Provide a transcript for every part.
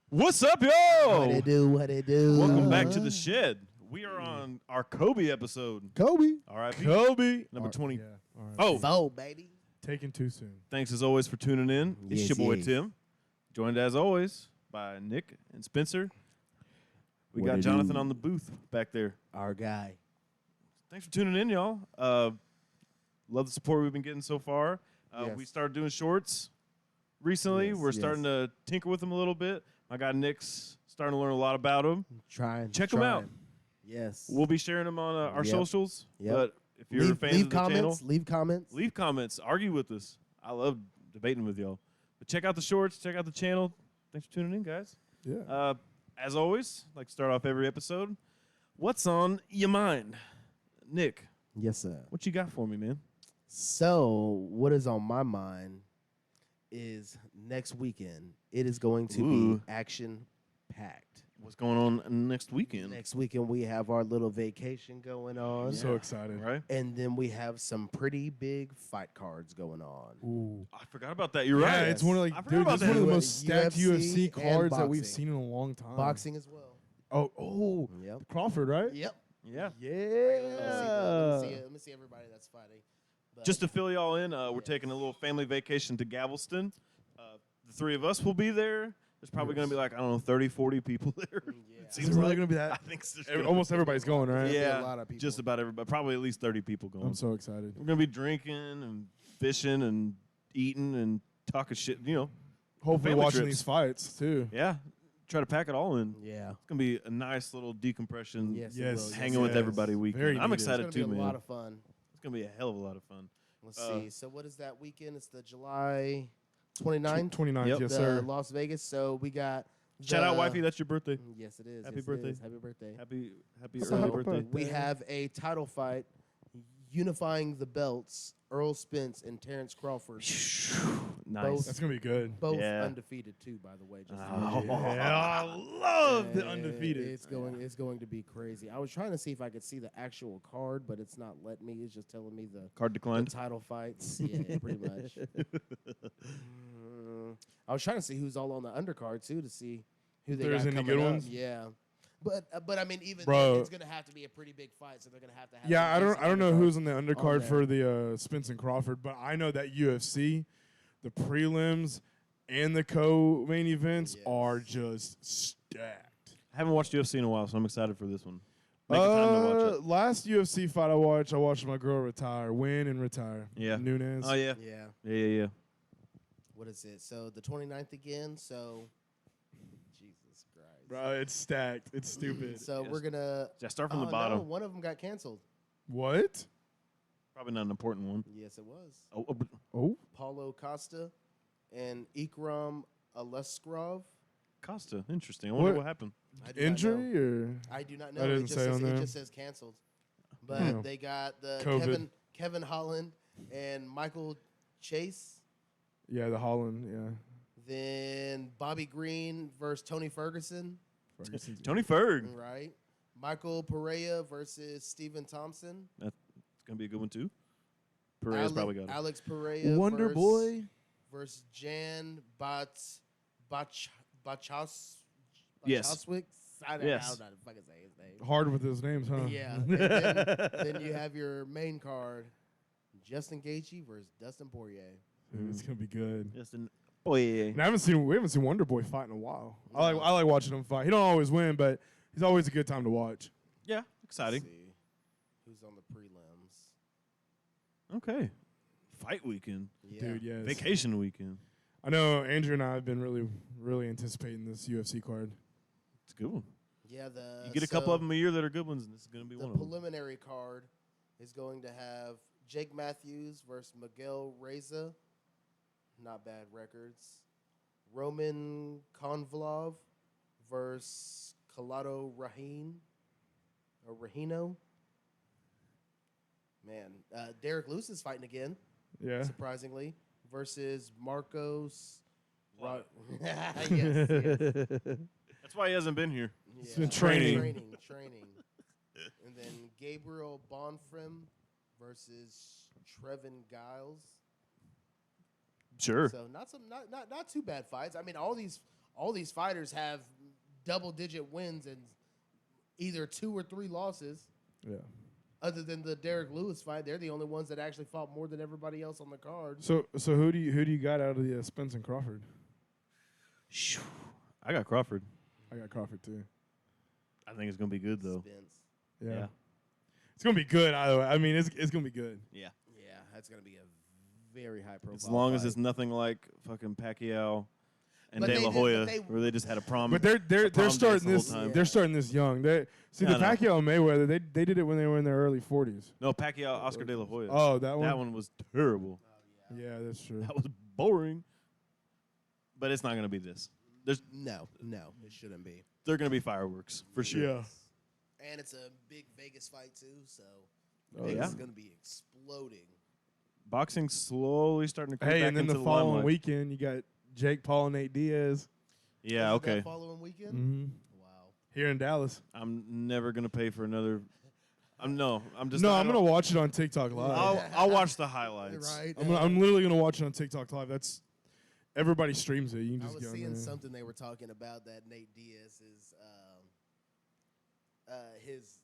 What's up, yo? What it do? What it do? Welcome back to the shed. We are on our Kobe episode. Kobe. All right, Kobe. number 20. Yeah. All right. Oh, Vote, baby. Taken too soon. thanks as always for tuning in. It's Yes, your boy yes. Tim, joined as always by Nick and Spencer. We What got it Jonathan do? on the booth back there. Our guy. Thanks for tuning in, y'all. Love the support we've been getting so far. Yes. We started doing shorts recently. Yes, We're yes. starting to tinker with them a little bit. My guy Nick's starting to learn a lot about them. Trying. Check 'em out. Yes. We'll be sharing them on our Yep. socials. Yep. But if you're leave, fans leave of the comments. channel, Leave comments. leave comments. Argue with us. I love debating with y'all. But check out the shorts. Check out the channel. Thanks for tuning in, guys. Yeah. As always, I'd like to start off every episode. What's on your mind? Nick, Yes, sir. what you got for me, man? So, what is on my mind is next weekend. It is going to Ooh. be action packed. What's going on next weekend? Next weekend we have our little vacation going on. So excited. Right? And then we have some pretty big fight cards going on. Ooh. I forgot about that. You're Yeah, right. it's one of I like, forgot dude, about this is one of that. the most stacked UFC and cards that we've boxing. seen in a long time. Boxing as well. Oh, Yep. Crawford, right? Yep. Yeah. Yeah. Let me see everybody that's fighting. But Just to fill y'all in, we're taking a little family vacation to Galveston. The three of us will be there. There's probably going to be like, I don't know, 30, 40 people there. Yeah. It Is seems it really like. gonna be I that? think so. Almost everybody's going, right? be a Yeah, lot of people. just about everybody. Probably at least 30 people going. I'm so excited. We're going to be drinking and fishing and eating and talking shit, Hopefully Family watching trips. these fights too. Yeah. Try to pack it all in. Yeah. It's going to be a nice little decompression. Yes. it Yes. will. Hanging with Yes. everybody weekend. Very I'm needed. It's excited gonna too, be a man. lot of fun. It's going to be a hell of a lot of fun. Let's see. So what is that weekend? It's the July 29th. 29th, Yep. yes, the sir. Las Vegas. So we got. Shout out, the- wifey. That's your birthday. Yes, it is. Happy Yes, it birthday. is. Happy birthday. Happy So early happy birthday. birthday. We have a title fight unifying the belts. Earl Spence and Terrence Crawford. Nice. That's gonna be good. Both Yeah. undefeated too, by the way. Just Oh. Yeah, I love the Yeah, undefeated. It's going to be crazy. I was trying to see if I could see the actual card, but it's not letting me. It's just telling me the Card declined. title fights. Yeah, pretty much. I was trying to see who's all on the undercard too to see who they There's got any coming good up. ones? Yeah. But I mean, even Bro. then, it's going to have to be a pretty big fight, so they're going to have. Yeah, some I decent don't know undercards who's on the undercard there. for the Spence and Crawford, but I know that UFC, the prelims and the co-main events Yes. are just stacked. I haven't watched UFC in a while, so I'm excited for this one. Make a time to watch it. Last UFC fight I watched my girl retire, win and retire. Yeah. Nunes. Oh, yeah. Yeah. Yeah. What is it? So the 29th again. So Jesus Christ. Bro, it's stacked. It's stupid. So Yes. we're gonna. Yeah, start from the Oh, bottom. No, one of them got canceled. What? Probably not an important one. Yes, it was. Oh, Oh, Paulo Costa and Ikram Aleskrov. Costa. Interesting. I wonder What? what happened. I do not know. injury or? I do not That know. It didn't just, say says, on it there. just says canceled. But Yeah. they got the COVID. Kevin Holland and Michael Chase. Yeah, the Holland. Yeah. Then Bobby Green versus Tony Ferguson. Ferguson's- Tony Ferg. Right. Michael Pereira versus Stephen Thompson. That's going to be a good one, too. Pereira's probably got it. Alex Pereira Wonder versus, Boy. versus Jan Bachoswick. Yes. I don't Yes. know how to fucking say his name. Hard with his names, huh? Yeah. And then you have your main card, Justin Gaethje versus Dustin Poirier. Dude, it's gonna be good. Justin. Boy. And we haven't seen Wonder Boy fight in a while. I like watching him fight. He don't always win, but he's always a good time to watch. Yeah. Let's Exciting. see who's on the prelims. Okay. Fight weekend. Yeah. Dude, yes. Vacation weekend. I know Andrew and I have been really anticipating this UFC card. It's a good one. Yeah. You get a couple of them a year that are good ones, and this is going to be The one of them. preliminary card is going to have Jake Matthews versus Miguel Reza. Not bad records. Roman Konvalov versus Colado Rahino. Man, Derek Lewis is fighting again, Yeah. surprisingly, versus Marcos. Wow. Yes. That's why he hasn't been here. Yeah. been training. Training. And then Gabriel Bonfrim versus Trevin Giles. Sure. So not too bad fights. I mean, all these all these fighters have double-digit wins and either 2 or 3 losses. Yeah. Other than the Derek Lewis fight, they're the only ones that actually fought more than everybody else on the card. So who do you got out of the Spence and Crawford? I got Crawford. I got Crawford too. I think it's gonna be good though. Spence. Yeah. It's gonna be good either way. I mean, it's gonna be good. Yeah. Yeah, that's gonna be a very high profile. As long as fight. it's nothing like fucking Pacquiao and But De they La did- Hoya, but they- where they just had a prom. But they're prom starting dance the this. whole time. They're starting this young. The Yeah, I know. Pacquiao and Mayweather. They did it when they were in their early 40s. No, Pacquiao, Oscar De La Hoya. Oh, that one. That one was terrible. Yeah, that's true. That was boring. But it's not gonna be this. no, it shouldn't be. They're gonna be fireworks for sure. Yeah. And it's a big Vegas fight too, so Oh, Vegas yeah? is gonna be exploding. Boxing slowly starting to creep Hey, back and then into the following limelight. weekend, you got Jake Paul and Nate Diaz. Yeah, Is it okay. That following weekend. Mm-hmm. Wow. Here in Dallas. I'm never gonna pay for another. I'm just. No, not- I'm gonna watch it on TikTok Live. I'll watch the highlights. Right. I'm literally gonna watch it on TikTok Live. That's everybody streams it. You can I just was get on seeing there. something they were talking about that Nate Diaz is his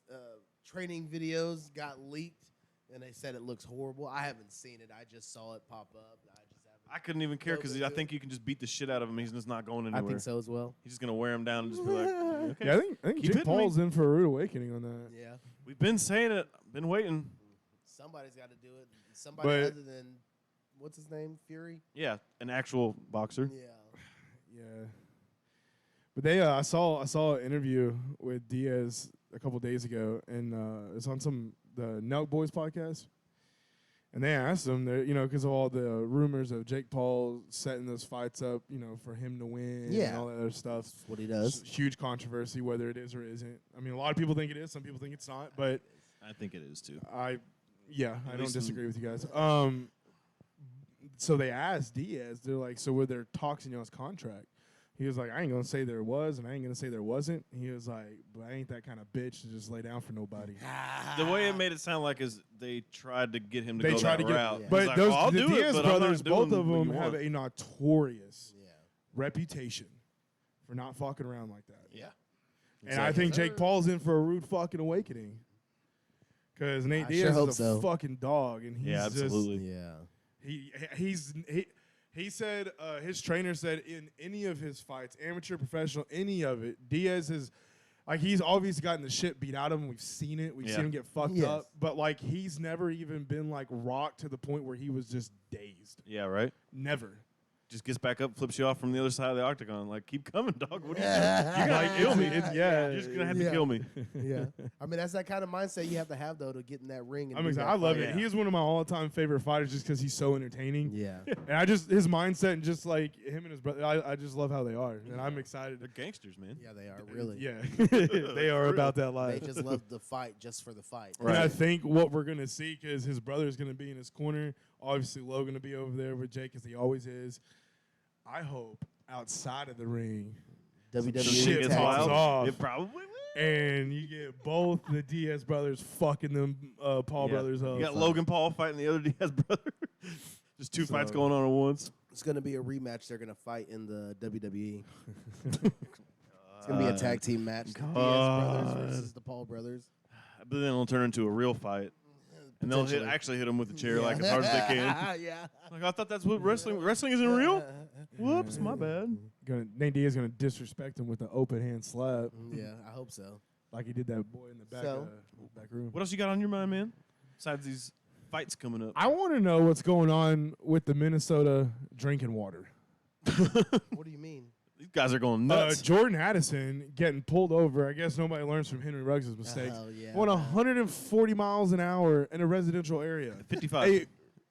training videos got leaked, and they said it looks horrible. I haven't seen it. I just saw it pop up. I just haven't. I couldn't even care because Go I into think you can just beat the shit out of him. He's just not going I anywhere. think so as well. He's just gonna wear him down and just be like, okay. Yeah, I think Keep Jake hitting Paul's me. in for a rude awakening on that. Yeah. We've been saying it. Been waiting. Somebody's got to do it. Somebody But- other than what's his name, Fury. Yeah, an actual boxer. Yeah. Yeah. But they, I saw an interview with Diaz a couple days ago, and it's on the Nelk Boys podcast. And they asked him, because of all the rumors of Jake Paul setting those fights up, for him to win and Yeah. all that other stuff. That's what he does. Huge controversy whether it is or isn't. I mean, a lot of people think it is. Some people think it's not. But I think it is too. I don't least in- disagree with you guys. So they asked Diaz, they're like, so were there talks in y'all's contract? He was like, I ain't gonna say there was, and I ain't gonna say there wasn't. He was like, but I ain't that kind of bitch to just lay down for nobody. The way it made it sound like is they tried to get him to They go tried that to get, route. Yeah. but He's like, those "Oh, I'll the do it, Diaz but I'm not brothers, both doing of what them you have want." a notorious Yeah. reputation for not fucking around like that. Yeah. And I think Jake Paul's in for a rude fucking awakening. Because Nate I Diaz sure hope is a so. fucking dog, and he's Yeah, absolutely. Yeah. He said his trainer said in any of his fights, amateur, professional, any of it, Diaz is like he's obviously gotten the shit beat out of him. We've seen it. We've Yeah. seen him get fucked Yes. up. But like he's never even been like rocked to the point where he was just dazed. Yeah, right. Never. Just gets back up, flips you off from the other side of the octagon. Like, keep coming, dog. What are you doing? Yeah. You're gonna kill me. Yeah. You're just gonna have Yeah. to kill me. Yeah. I mean, that's that kind of mindset you have to have though to get in that ring. And I'm do excited. that I love fight. it. Yeah. He is one of my all-time favorite fighters just because he's so entertaining. Yeah. And his mindset and just like him and his brother, I just love how they are, and I'm excited. They're gangsters, man. Yeah, they are really. Yeah, they are about that They life. just love the fight just for the fight. And I Right. think what we're gonna see, because his brother's gonna be in his corner, obviously Logan to be over there with Jake as he always is. I hope outside of the ring, WWE Shit Gets tag pops team. wild. off. It probably will. and you get both the Diaz brothers fucking them Paul Yeah. brothers up. You got Logan Paul fighting the other Diaz brother. Just two fights going on at once. It's gonna be a rematch. They're gonna fight in the WWE. It's gonna be a tag team match. The Diaz brothers versus the Paul brothers. But then it'll turn into a real fight. And they'll Potentially. actually hit him with a chair like as hard as they can. Yeah. Like, I thought that's what wrestling isn't real? Whoops, my bad. Nate Diaz gonna disrespect him with an open hand slap, Yeah, I hope so. like he did that boy in the back So? back room. What else you got on your mind, man? Besides these fights coming up. I want to know what's going on with the Minnesota drinking water. What do you mean? These guys are going nuts. Jordan Addison getting pulled over. I guess nobody learns from Henry Ruggs' mistakes. Oh, yeah. Going 140 miles an hour in a residential area. 55. Hey,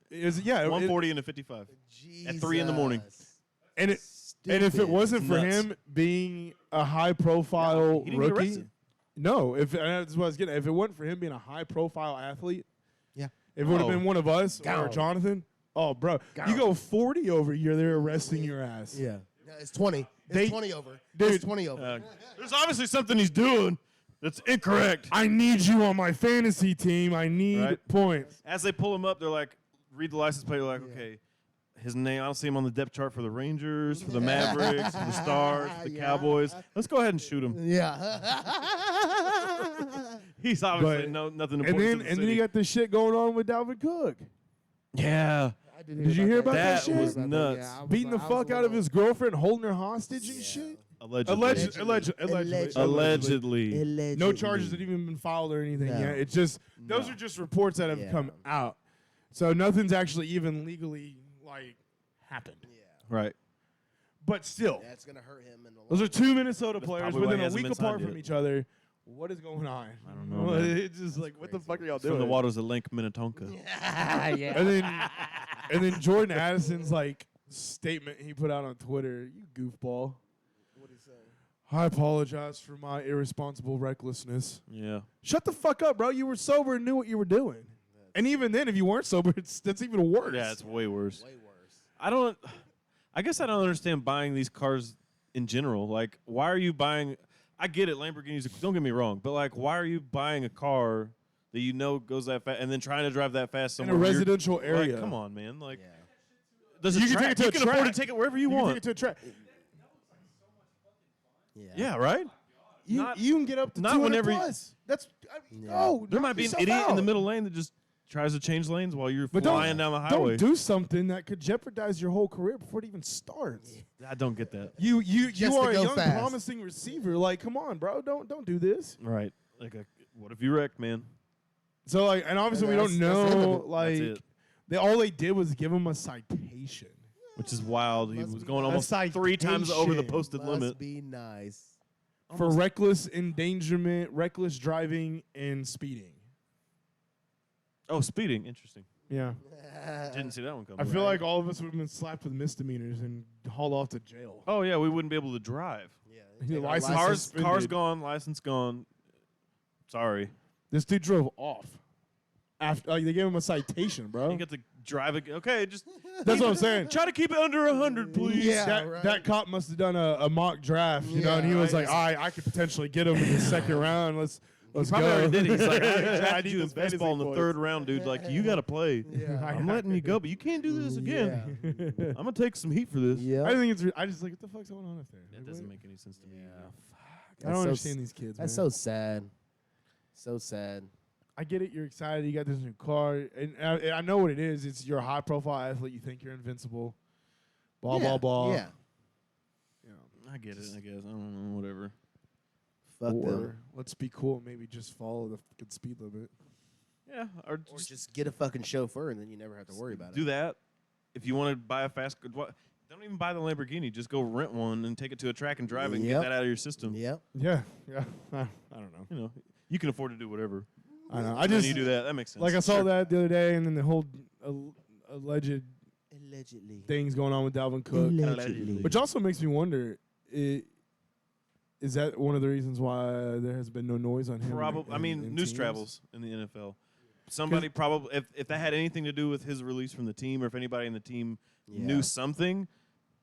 is yeah, 140 into 55. At 3 in the morning. and if Stupid. it wasn't for Nuts. him being a high profile He didn't get rookie, arrested. no. That's what I was getting. If it wasn't for him being a high profile athlete, Yeah. if it would have Oh. been one of us or Gone. Jonathan, oh bro, Gone. you go 40 over a year, they're arresting your ass. Yeah. No, it's 20. It's They- 20 over. Dude. It's 20 over. There's obviously something he's doing that's incorrect. I need you on my fantasy team. I need Right. points. As they pull him up, they're like, read the license plate. They're like, okay, his name. I don't see him on the depth chart for the Rangers, for the Mavericks, for the Stars, for the Cowboys. Let's go ahead and shoot him. Yeah. He's obviously But- nothing important. And then to the and then city. you got this shit going on with Dalvin Cook. yeah. Did you hear about that shit? was nuts. Beating the fuck out of his girlfriend, holding her hostage and shit. Allegedly. Allegedly. No charges had even been filed or anything No. yet. It's just those No. are just reports that have come out. So nothing's actually even legally happened. Yeah. Right. But still, That's gonna hurt him in the long those are two Minnesota That's players probably why within he a hasn't week been apart signed from yet. each other. What is going on? I don't know, man. It's just like, what the fuck are y'all From doing? the waters of Lake Minnetonka. And then Jordan Addison's statement he put out on Twitter. You goofball. What he say? I apologize for my irresponsible recklessness. Yeah. Shut the fuck up, bro. You were sober and knew what you were doing. And even then, if you weren't sober, that's even worse. Yeah, it's way worse. Way worse. I guess I don't understand buying these cars in general. Like, why are you buying? I get it, Lamborghinis. Don't get me wrong, but why are you buying a car that you know goes that fast and then trying to drive that fast in somewhere a where you're- residential area. Come on, man. Yeah. There's a You can track. take it to You a can afford track. to take it wherever you You can want. take it to a track. Yeah. Yeah, right. You, Not- you can get up to not 200 whenever you- plus. That's Yeah. no. There knock might be an yourself idiot in the out. middle lane that just tries to change lanes while you're But flying down the highway. Don't do something that could jeopardize your whole career before it even starts. I don't get that. You Just to are a go young, fast. promising receiver. Come on, bro. Don't do this. Right. What if you wrecked, man? So and obviously we That's- don't that's the end know. of it. That's it. All they did was give him a citation. Which is wild. He Must was be going nice. almost 3 times over the citation. posted Must limit. be nice. For reckless endangerment, reckless driving, and speeding. Oh, speeding. Interesting. Yeah. Didn't see that one coming. I feel like all of us would have been slapped with misdemeanors and hauled off to jail. Oh yeah, we wouldn't be able to drive. Yeah. Your take our license- Cars suspended. gone, license gone. Sorry. This dude drove off. After they gave him a citation, bro. You get to drive again. Okay, just That's what I'm saying. try to keep it under 100, please. Yeah, that, right. that cop must have done a mock draft, you know, Yeah, and he was right. like, "All right, I could potentially get him in the second round. Let's Probably go." already did it. He's like, I I drafted need you in this best ball in the fantasy third round, dude. Like, you got to play. Yeah. I'm letting you go, but you can't do this again. Yeah. I'm going to take some heat for this. Yeah. I think it's. I just what the fuck's going on up there? That Like, doesn't what? make any sense to me. Yeah. either. I don't That's so understand these kids. That's man. so sad. So sad. I get it. You're excited. You got this new car, and I know what it is. It's you're a high profile athlete. You think you're invincible. Blah Yeah, blah blah. Yeah. You know, I get it, I guess. I don't know, whatever. Fuck or them. let's be cool. Maybe just follow the fucking speed limit. Yeah, or Or just just get a fucking chauffeur and then you never have to worry about do it. that. If you want to buy a fast car, don't even buy the Lamborghini. Just go rent one and take it to a track and drive it and get Yep. that out of your system. Yep. Yeah, yeah. I don't know. You know, you can afford to do whatever. I know. I When just you do that. That makes sense. like I saw Sure. that the other day, and then the whole alleged Allegedly. things going on with Dalvin Cook, Allegedly. which also makes me wonder. Is that one of the reasons why there has been no noise on him? Probably. I mean, in news teams? travels in the NFL. Somebody probably, if that had anything to do with his release from the team, or if anybody in the team Yeah. knew something,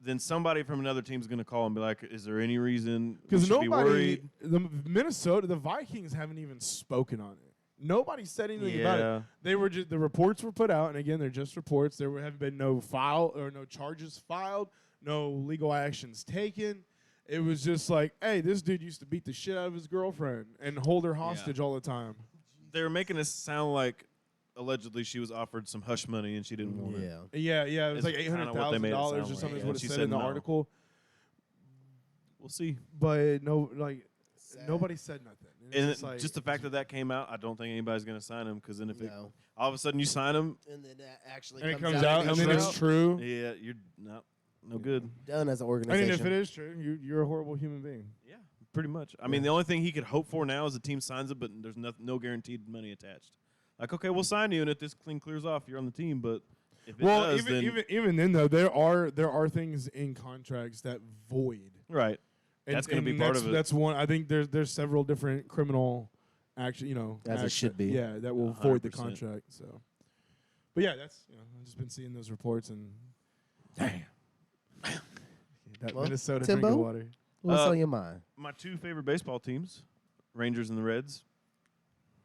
then somebody from another team's going to call and be like, "Is there any reason we Because should be nobody, worried?" the Vikings haven't even spoken on it. Nobody said anything about it. Yeah. They were just the reports were put out, and again, they're just reports. There have been no no charges filed, no legal actions taken. It was just like, hey, this dude used to beat the shit out of his girlfriend and hold her hostage all the time. They were making it sound like allegedly she was offered some hush money and she didn't want it. Yeah. Yeah, it was It's like kinda what they made it $800,000 or sound like, something is yeah. what it She said said in the no. article. We'll see. But Sad. nobody said nothing. And And it's just, the fact that came out, I don't think anybody's going to sign him, because then if No. all of a sudden you sign him, And then that actually and it comes comes out, and and then it's it's true. yeah, you're no good. done as an I organization. mean, if it is true, you're a horrible human being. Yeah, pretty much. I mean, the only thing he could hope for now is the team signs it, but there's no guaranteed money attached. Like, okay, we'll sign you, and if this thing clears off, you're on the team. But if it Well, does, then even then though, there are things in contracts that void. right, And, That's gonna and be part of it. That's one. I think there's several different criminal action. As it should be. Yeah, that will void the 100%. contract. So, but yeah, that's I've just been seeing those reports and damn. That Well, Minnesota Timbo? drinking water. What's on your mind? my two favorite baseball teams, Rangers and the Reds,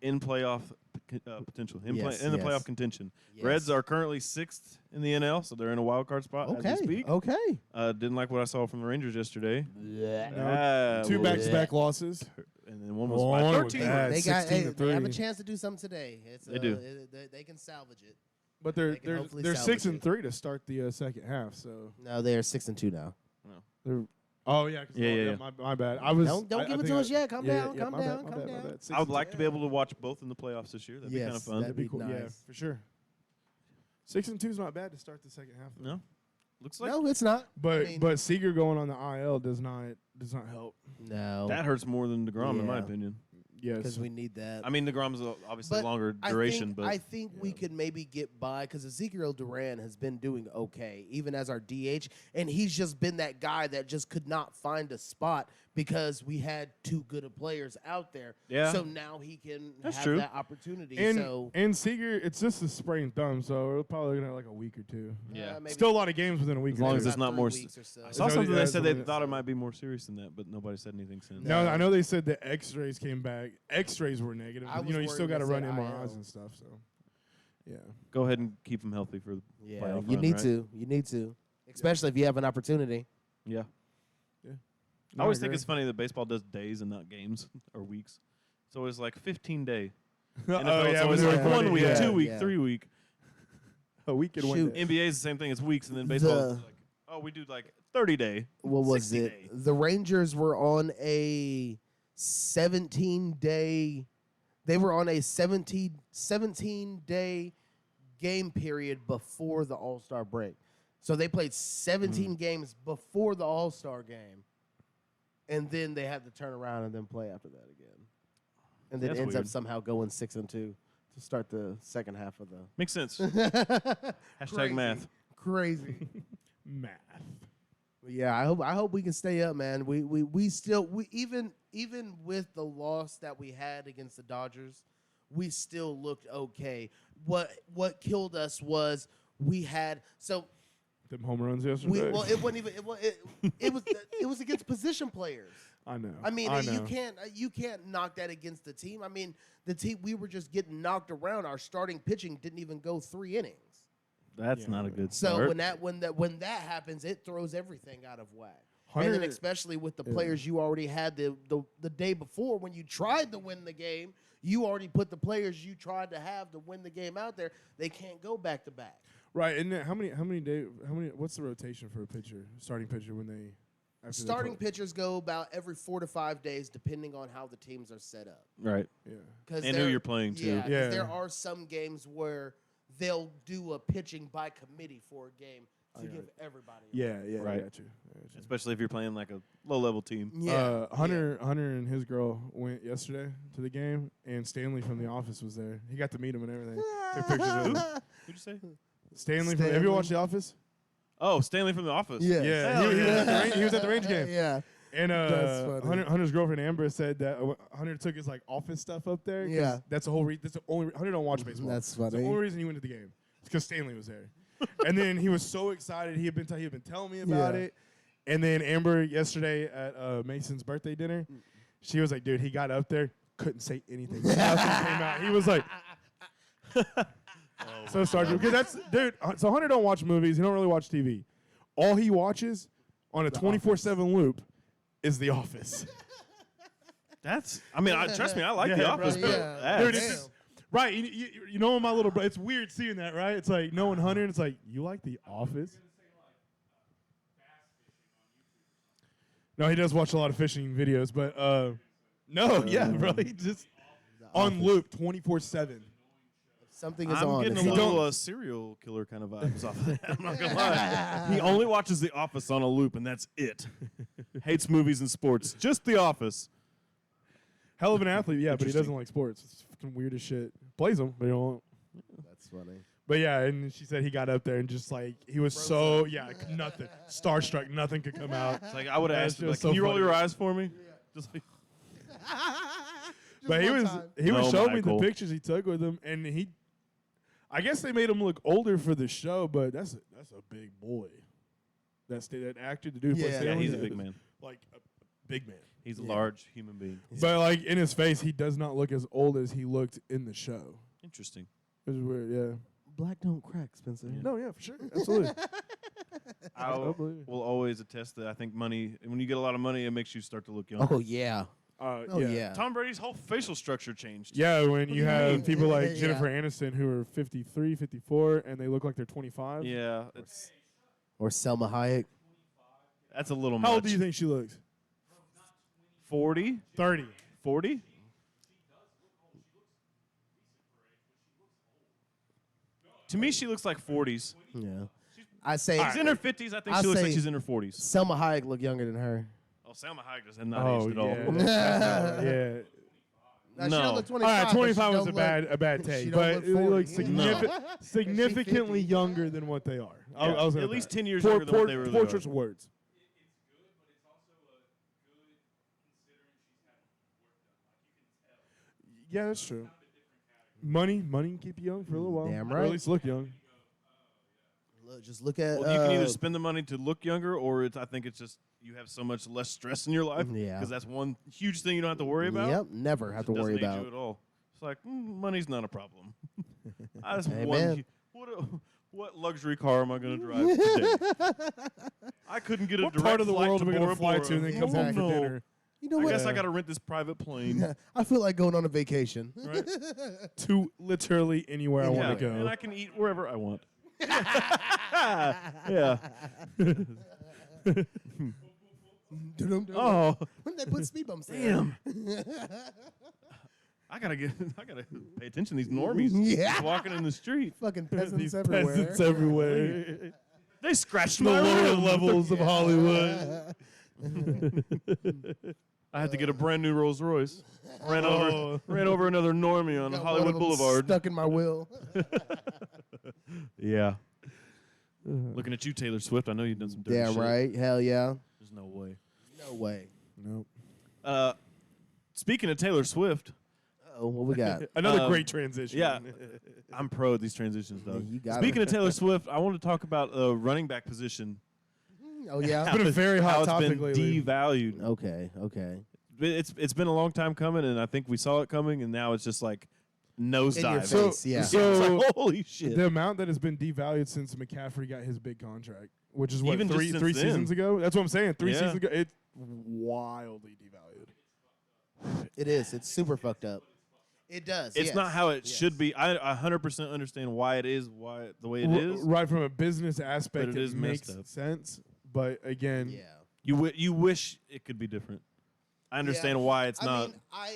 in playoff potential. Him Yes, in the yes. playoff contention. Yes. Reds are currently 6th in the NL, so they're in a wild card spot as we speak. Okay. Didn't like what I saw from the Rangers yesterday. No, 2 well, back-to-back losses. and then one was Oh, by one was 13. bad. They got. 16 to They have a 3. chance to do something today. They do. They can salvage it. But They they're can hopefully they're salvage 6-3 to start the second half. So No, they are 6-2 now. they're yeah. Yeah. My bad. I was Don't give it think to us yet. Calm yeah, down. yeah, Calm my bad, down. my Calm bad, my down. bad. I would 6-2. like to be able to watch both in the playoffs this year. That'd be kind of Yes, fun. that'd be cool. Yeah, nice. for sure. 6-2 is not bad to start the second half. No, looks like No, it's not. But I mean- but Seager going on the IL does not help. No. that hurts more than DeGrom, in my Yeah. opinion. Yes. Because we need that. I mean, DeGrom's obviously But longer I duration, think, but I think we could maybe get by because Ezekiel Duran has been doing okay, even as our DH, and he's just been that guy that just could not find a spot because we had too good of players out there. Yeah. So now he can That's have true. that opportunity. and so Seager, it's just a sprained thumb, so we're probably gonna have like a week or two. yeah. maybe Still a lot of games within a week. As or long two. as it's not about more 3 s- weeks or so. I Is saw that- something that said they something thought it might be more serious than that, but nobody said anything since. No. No, I know they said the X-rays came back. X-rays were negative. I But, was you still worried got to they run said MRIs IL. and stuff. So, yeah. Go ahead and keep them healthy for the Yeah, playoff you run, need right? to. You need to, especially if you have an opportunity. Yeah. Yeah. I always think agree. it's funny that baseball does days and not games or weeks. It's always like 15-day. Oh, NFL, it's yeah, always when like they're 1 week, yeah. 2 week, Yeah. 3 week. A week and one Shoot. day. NBA is the same thing. It's weeks, and then baseball is The- like, oh, we do like 30-day. What was 60 it? day. The Rangers were on a 17-day. They were on a 17-day game period before the All-Star break. So they played 17 games before the All-Star game, and then they had to turn around and then play after that again. And then That's ends up weird. somehow going 6-2 to start the second half of Makes sense. the. Hashtag math. Crazy. Math. But yeah, I hope we can stay up, man. We still even with the loss that we had against the Dodgers, we still looked okay. What killed us was we had Them home runs it yesterday. wasn't even it was against position players. I know. I mean, I know. you can't knock that against the team. I mean, the team we were just getting knocked around. Our starting pitching didn't even go 3 innings. That's Yeah. not a good So start. when that happens, it throws everything out of whack. And Hunter- then especially with the players you already had the day before when you tried to win the game, you already put the players you tried to have to win the game out there. They can't go back to back. Right, and then how many what's the rotation for a pitcher, starting pitcher when they after they Starting play? pitchers go about every 4 to 5 days, depending on how the teams are set up. right. Yeah. 'Cause And who there- you're playing, too. Yeah, 'cause Yeah. there are some games where they'll do a pitching by committee for a game to got give it. everybody. Yeah, yeah, Right. I got you. Especially if you're playing like a low-level team. Yeah. Hunter and his girl went yesterday to the game, and Stanley from The Office was there. He got to meet him and everything. Took pictures of him. Who'd you say? Stanley. Have you ever Stanley. watched The Office? Oh, Stanley from The Office. Yeah. Yeah, Hell he was at the Range game. Yeah. And That's funny. Hunter's girlfriend Amber said that Hunter took his like office stuff up there. 'cause Yeah. that's the whole. That's the only. Hunter don't watch baseball. That's That's the funny. only reason he went to the game. It's because Stanley was there. And then he was so excited. He had been telling me about Yeah. it. And then Amber yesterday at Mason's birthday dinner, she was like, "Dude, he got up there, couldn't say anything. Nothing came out. He was like." So Sergeant, because that's dude. So Hunter don't watch movies. He don't really watch TV. All he watches on a 24/7 loop is The Office. That's. I mean, trust me, I like Yeah, The bro, Office, but yeah. that's- Dude, it's just, right. You know my little brother. It's weird seeing that, right? It's like knowing Hunter, and it's like, you like The Office? No, he does watch a lot of fishing videos, but no, yeah, bro. He just on loop 24/7. Something is I'm on. getting It's a on. little serial killer kind of vibes off of that. I'm not gonna lie. He only watches The Office on a loop, and that's it. Hates movies and sports. Just The Office. Hell of an athlete, yeah, but he Interesting. doesn't like sports. It's fucking weird as shit. Plays them, but he don't. That's funny. But yeah, and she said he got up there and just like he was so nothing starstruck, nothing could come out. It's like I would have That's asked him, just like, so can you roll funny. your eyes for me? Just like, But he one was time. he was No, showing me the Michael. pictures he took with him, and I guess they made him look older for the show, but that's a big boy. That actor, the dude who plays Yeah. yeah, Stanley, he's a big man. like a big man. He's a Yeah. large human being. But like in his face, he does not look as old as he looked in the show. Interesting. It was weird. Yeah. Black don't crack, Spencer. Yeah. No, yeah, for sure, absolutely. I believe it. will always attest that I think money. When you get a lot of money, it makes you start to look younger. Oh yeah. Oh yeah. Tom Brady's whole facial structure changed. Yeah, when do you you have mean? people like Yeah. Jennifer Aniston who are 53, 54, and they look like they're 25. Yeah, it's Or Selma Hayek. that's a little much. How old do you think she looks? 40? 30. 40? To me, she looks like 40s. Yeah. I say She's in her 50s. I think I'll she looks like say- she's in her 40s. Selma Hayek look younger than her. Oh, Salma Hayek does not Oh, aged at all. yeah. Yeah. Now, she No. don't look All 25. right, but she 25 was don't a bad she take, don't but look it 40. looks No. significantly 50. younger than what they are. Yeah, I was at least 10 years Poor, younger than what they really portraits are. of words. Yeah, that's true. Money can keep you young for a little while. Damn Or right. at least look young. Look, just look at. Well, you can either spend the money to look younger, or I think it's just you have so much less stress in your life. Yeah. Because that's one huge thing you don't have to worry about. Yep, never have to Doesn't worry age about. you at all. It's like money's not a problem. I just Amen. what luxury car am I going to drive today? I couldn't get a What direct part of the flight world to are we going Bora to fly Bora. to and then come home for No. dinner? You know I what? guess I got to rent this private plane. I feel like going on a vacation. Right? To literally anywhere I Yeah, want to go. and I can eat wherever I want. Yeah. Oh, When they put speed bumps there. damn. I gotta pay attention to these normies Yeah. just walking in the street. Fucking peasants These everywhere. peasants everywhere. They scratched The my lower rim. levels of Hollywood. I had to get a brand new Rolls Royce. Ran over another normie on Got one Hollywood of 'em Boulevard. Stuck in my will. Yeah. Looking at you, Taylor Swift. I know you've done some dirty Damn shit. right. Hell yeah. There's no way. No way. Nope. Speaking of Taylor Swift, Oh, what we got? Another great transition. yeah, I'm pro at these transitions, dog. you got Speaking of Taylor Swift, I want to talk about running back position. Oh yeah. It's been a very How hot it's topic been lately. devalued. Okay. It's been a long time coming, and I think we saw it coming, and now it's just like nosedive. In your So- face. Yeah. so- It's like, holy shit. The amount that has been devalued since McCaffrey got his big contract, which is what, Even just three since seasons then. ago? That's what I'm saying. Three Yeah. seasons ago, it's wildly devalued. It is. It's super fucked up. It does. It's yes. not how it Yes. should be. I 100% understand why it is the way it is. Right from a business aspect, But it it is messed makes up. sense. But again, Yeah. You wish it could be different. I understand why it's not,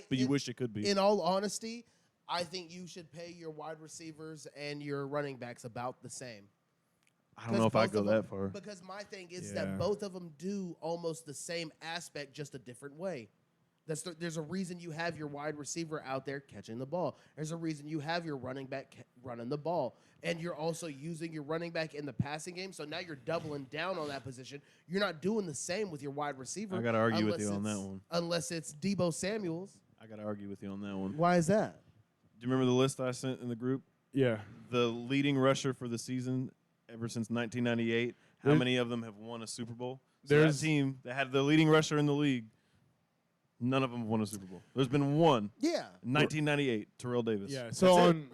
but you wish it could be. In all honesty, I think you should pay your wide receivers and your running backs about the same. I don't know if I both go of them- that far. Because my thing is Yeah. that both of them do almost the same aspect, just a different way. There's a reason you have your wide receiver out there catching the ball. There's a reason you have your running back running the ball. And you're also using your running back in the passing game. So now you're doubling down on that position. You're not doing the same with your wide receiver. I gotta argue with unless you on that it's- one. Unless it's Debo Samuels. I got to argue with you on that one. Why is that? Do you remember the list I sent in the group? yeah. The leading rusher for the season ever since 1998. How There's- many of them have won a Super Bowl? So There's- that team that had the leading rusher in the league, none of them have won a Super Bowl. There's been one. Yeah. In 1998, Terrell Davis. Yeah. So That's it. on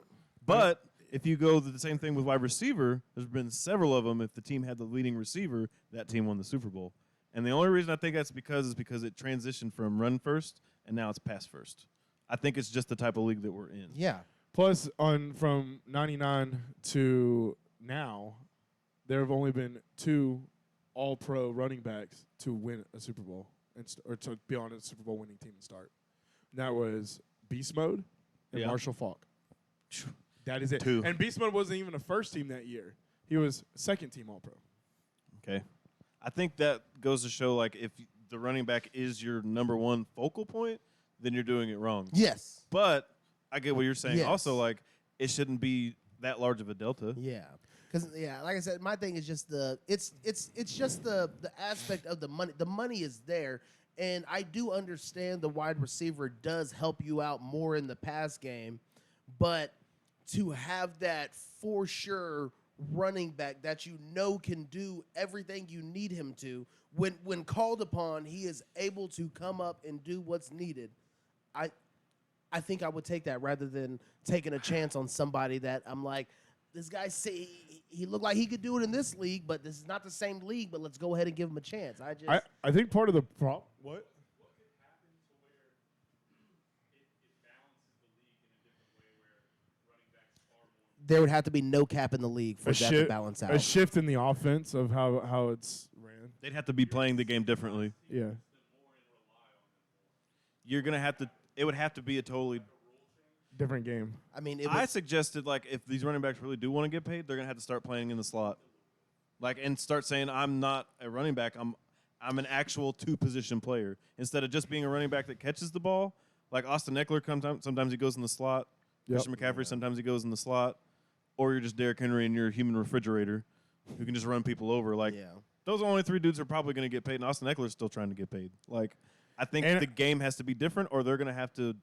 But if you go the same thing with wide receiver, there's been several of them. If the team had the leading receiver, that team won the Super Bowl. And the only reason I think that's because it transitioned from run first and now it's pass first. I think it's just the type of league that we're in. Yeah. plus on from 99 to now, there have only been 2 All-Pro running backs to win a Super Bowl or to be on a Super Bowl winning team and start. And that was Beast Mode and Yeah. Marshall Faulk. That is it. 2. And Beast Mode wasn't even a first team that year. He was second team All-Pro. Okay. I think that goes to show, like, if the running back is your number one focal point, then you're doing it wrong. Yes. But I get what you're saying. Yes. Also, like, it shouldn't be that large of a delta. Yeah. Because like I said, my thing is just it's just the aspect of the money. The money is there, and I do understand the wide receiver does help you out more in the pass game, but to have that for sure running back that you know can do everything you need him to, when called upon, he is able to come up and do what's needed. I think I would take that rather than taking a chance on somebody that I'm like, this guy say he looked like he could do it in this league, but this is not the same league. But let's go ahead and give him a chance. I think part of the problem. What? There would have to be no cap in the league for that to balance out. A shift in the offense of how it's ran. They'd have to be playing the game differently. Yeah. You're gonna have to. It would have to be a totally Different game. I mean, I suggested, like, if these running backs really do want to get paid, they're gonna have to start playing in the slot, like, and start saying, "I'm not a running back. I'm an actual two-position player instead of just being a running back that catches the ball." Like Austin Eckler sometimes he goes in the slot. Yep. Christian McCaffrey sometimes he goes in the slot, or you're just Derrick Henry and you're a human refrigerator who can just run people over. Like those are only three dudes who are probably gonna get paid, and Austin Eckler's still trying to get paid. Like, I think the game has to be different, or they're gonna have to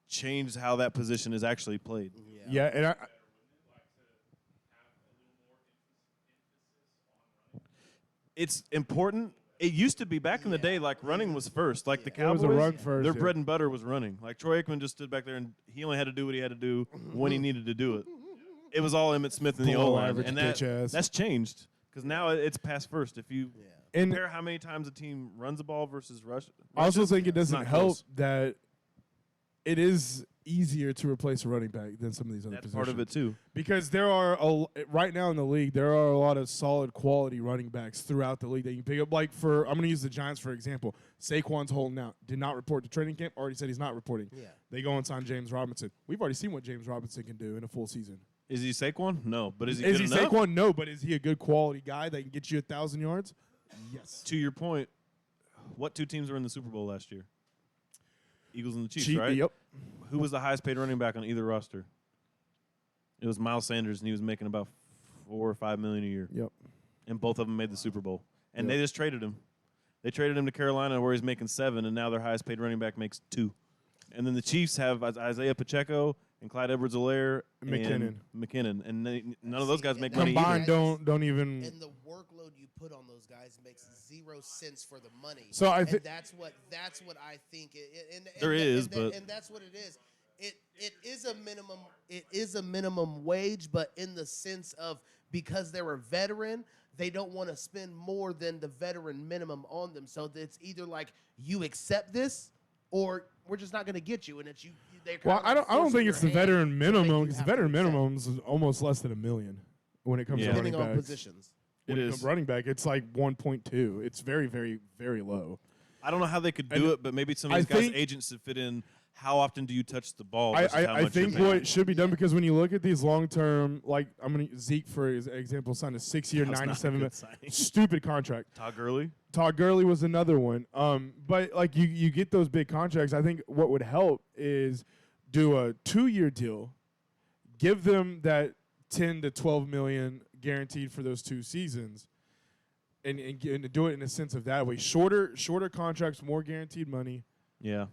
change how that position is actually played. Yeah, and It's important. It used to be back in the day, like running was first. Like the It was Cowboys, a run first, their yeah. bread and butter was running. Like Troy Aikman just stood back there and he only had to do what he had to do when he needed to do it. It was all Emmitt Smith in the Below O-line, average and bitch ass. that's changed because now it's pass first. If you And- compare how many times a team runs the ball versus rushes, I also think it it's doesn't not help close. that it is easier to replace a running back than some of these other That's positions. part of it too. Because there are right now in the league, there are a lot of solid quality running backs throughout the league that you can pick up. Like I'm going to use the Giants for example. Saquon's holding out. Did not report to training camp. Already said he's not reporting. Yeah. They go and sign James Robinson. We've already seen what James Robinson can do in a full season. Is he Saquon? No, but is he Is good he enough? Saquon? No, but is he a good quality guy that can get you 1,000 yards? Yes. To your point, what two teams were in the Super Bowl last year? Eagles and the Chiefs, Cheap, right? Yep. Who was the highest paid running back on either roster? It was Miles Sanders, and he was making about $4 or $5 million a year. Yep. And both of them made the Super Bowl. And Yep. they just traded him. They traded him to Carolina, where he's making $7 million, and now their highest paid running back makes $2 million. And then the Chiefs have Isaiah Pacheco and Clyde Edwards-Helaire and McKinnon, and none of those guys make money Combined, either. don't even. And the workload you put on those guys makes 0 sense for the money. So I and think that's what I think. And that's what it is. It is a minimum. It is a minimum wage, but in the sense of because they're a veteran, they don't want to spend more than the veteran minimum on them. So it's either like you accept this, or we're just not going to get you. And it's you. Well, I don't think it's the veteran minimum because the veteran minimum is almost less than $1 million when it comes to running depending on backs. positions. When It it is. comes to running back, it's like 1.2. It's very, very, very low. I don't know how they could do And it, but maybe some of I these guys' think- agents should fit in. How often do you touch the ball? I, versus how I, I much you're think paying? what should be done because when you look at these long term, like I'm gonna Zeke for example, signed a 6-year, That was not a 97 good signing. stupid contract. Todd Gurley. Todd Gurley was another one. But like you get those big contracts. I think what would help is do a 2-year deal, give them that 10 to 12 million guaranteed for those 2 seasons, and do it in a sense of that way. Shorter contracts, more guaranteed money. Yeah.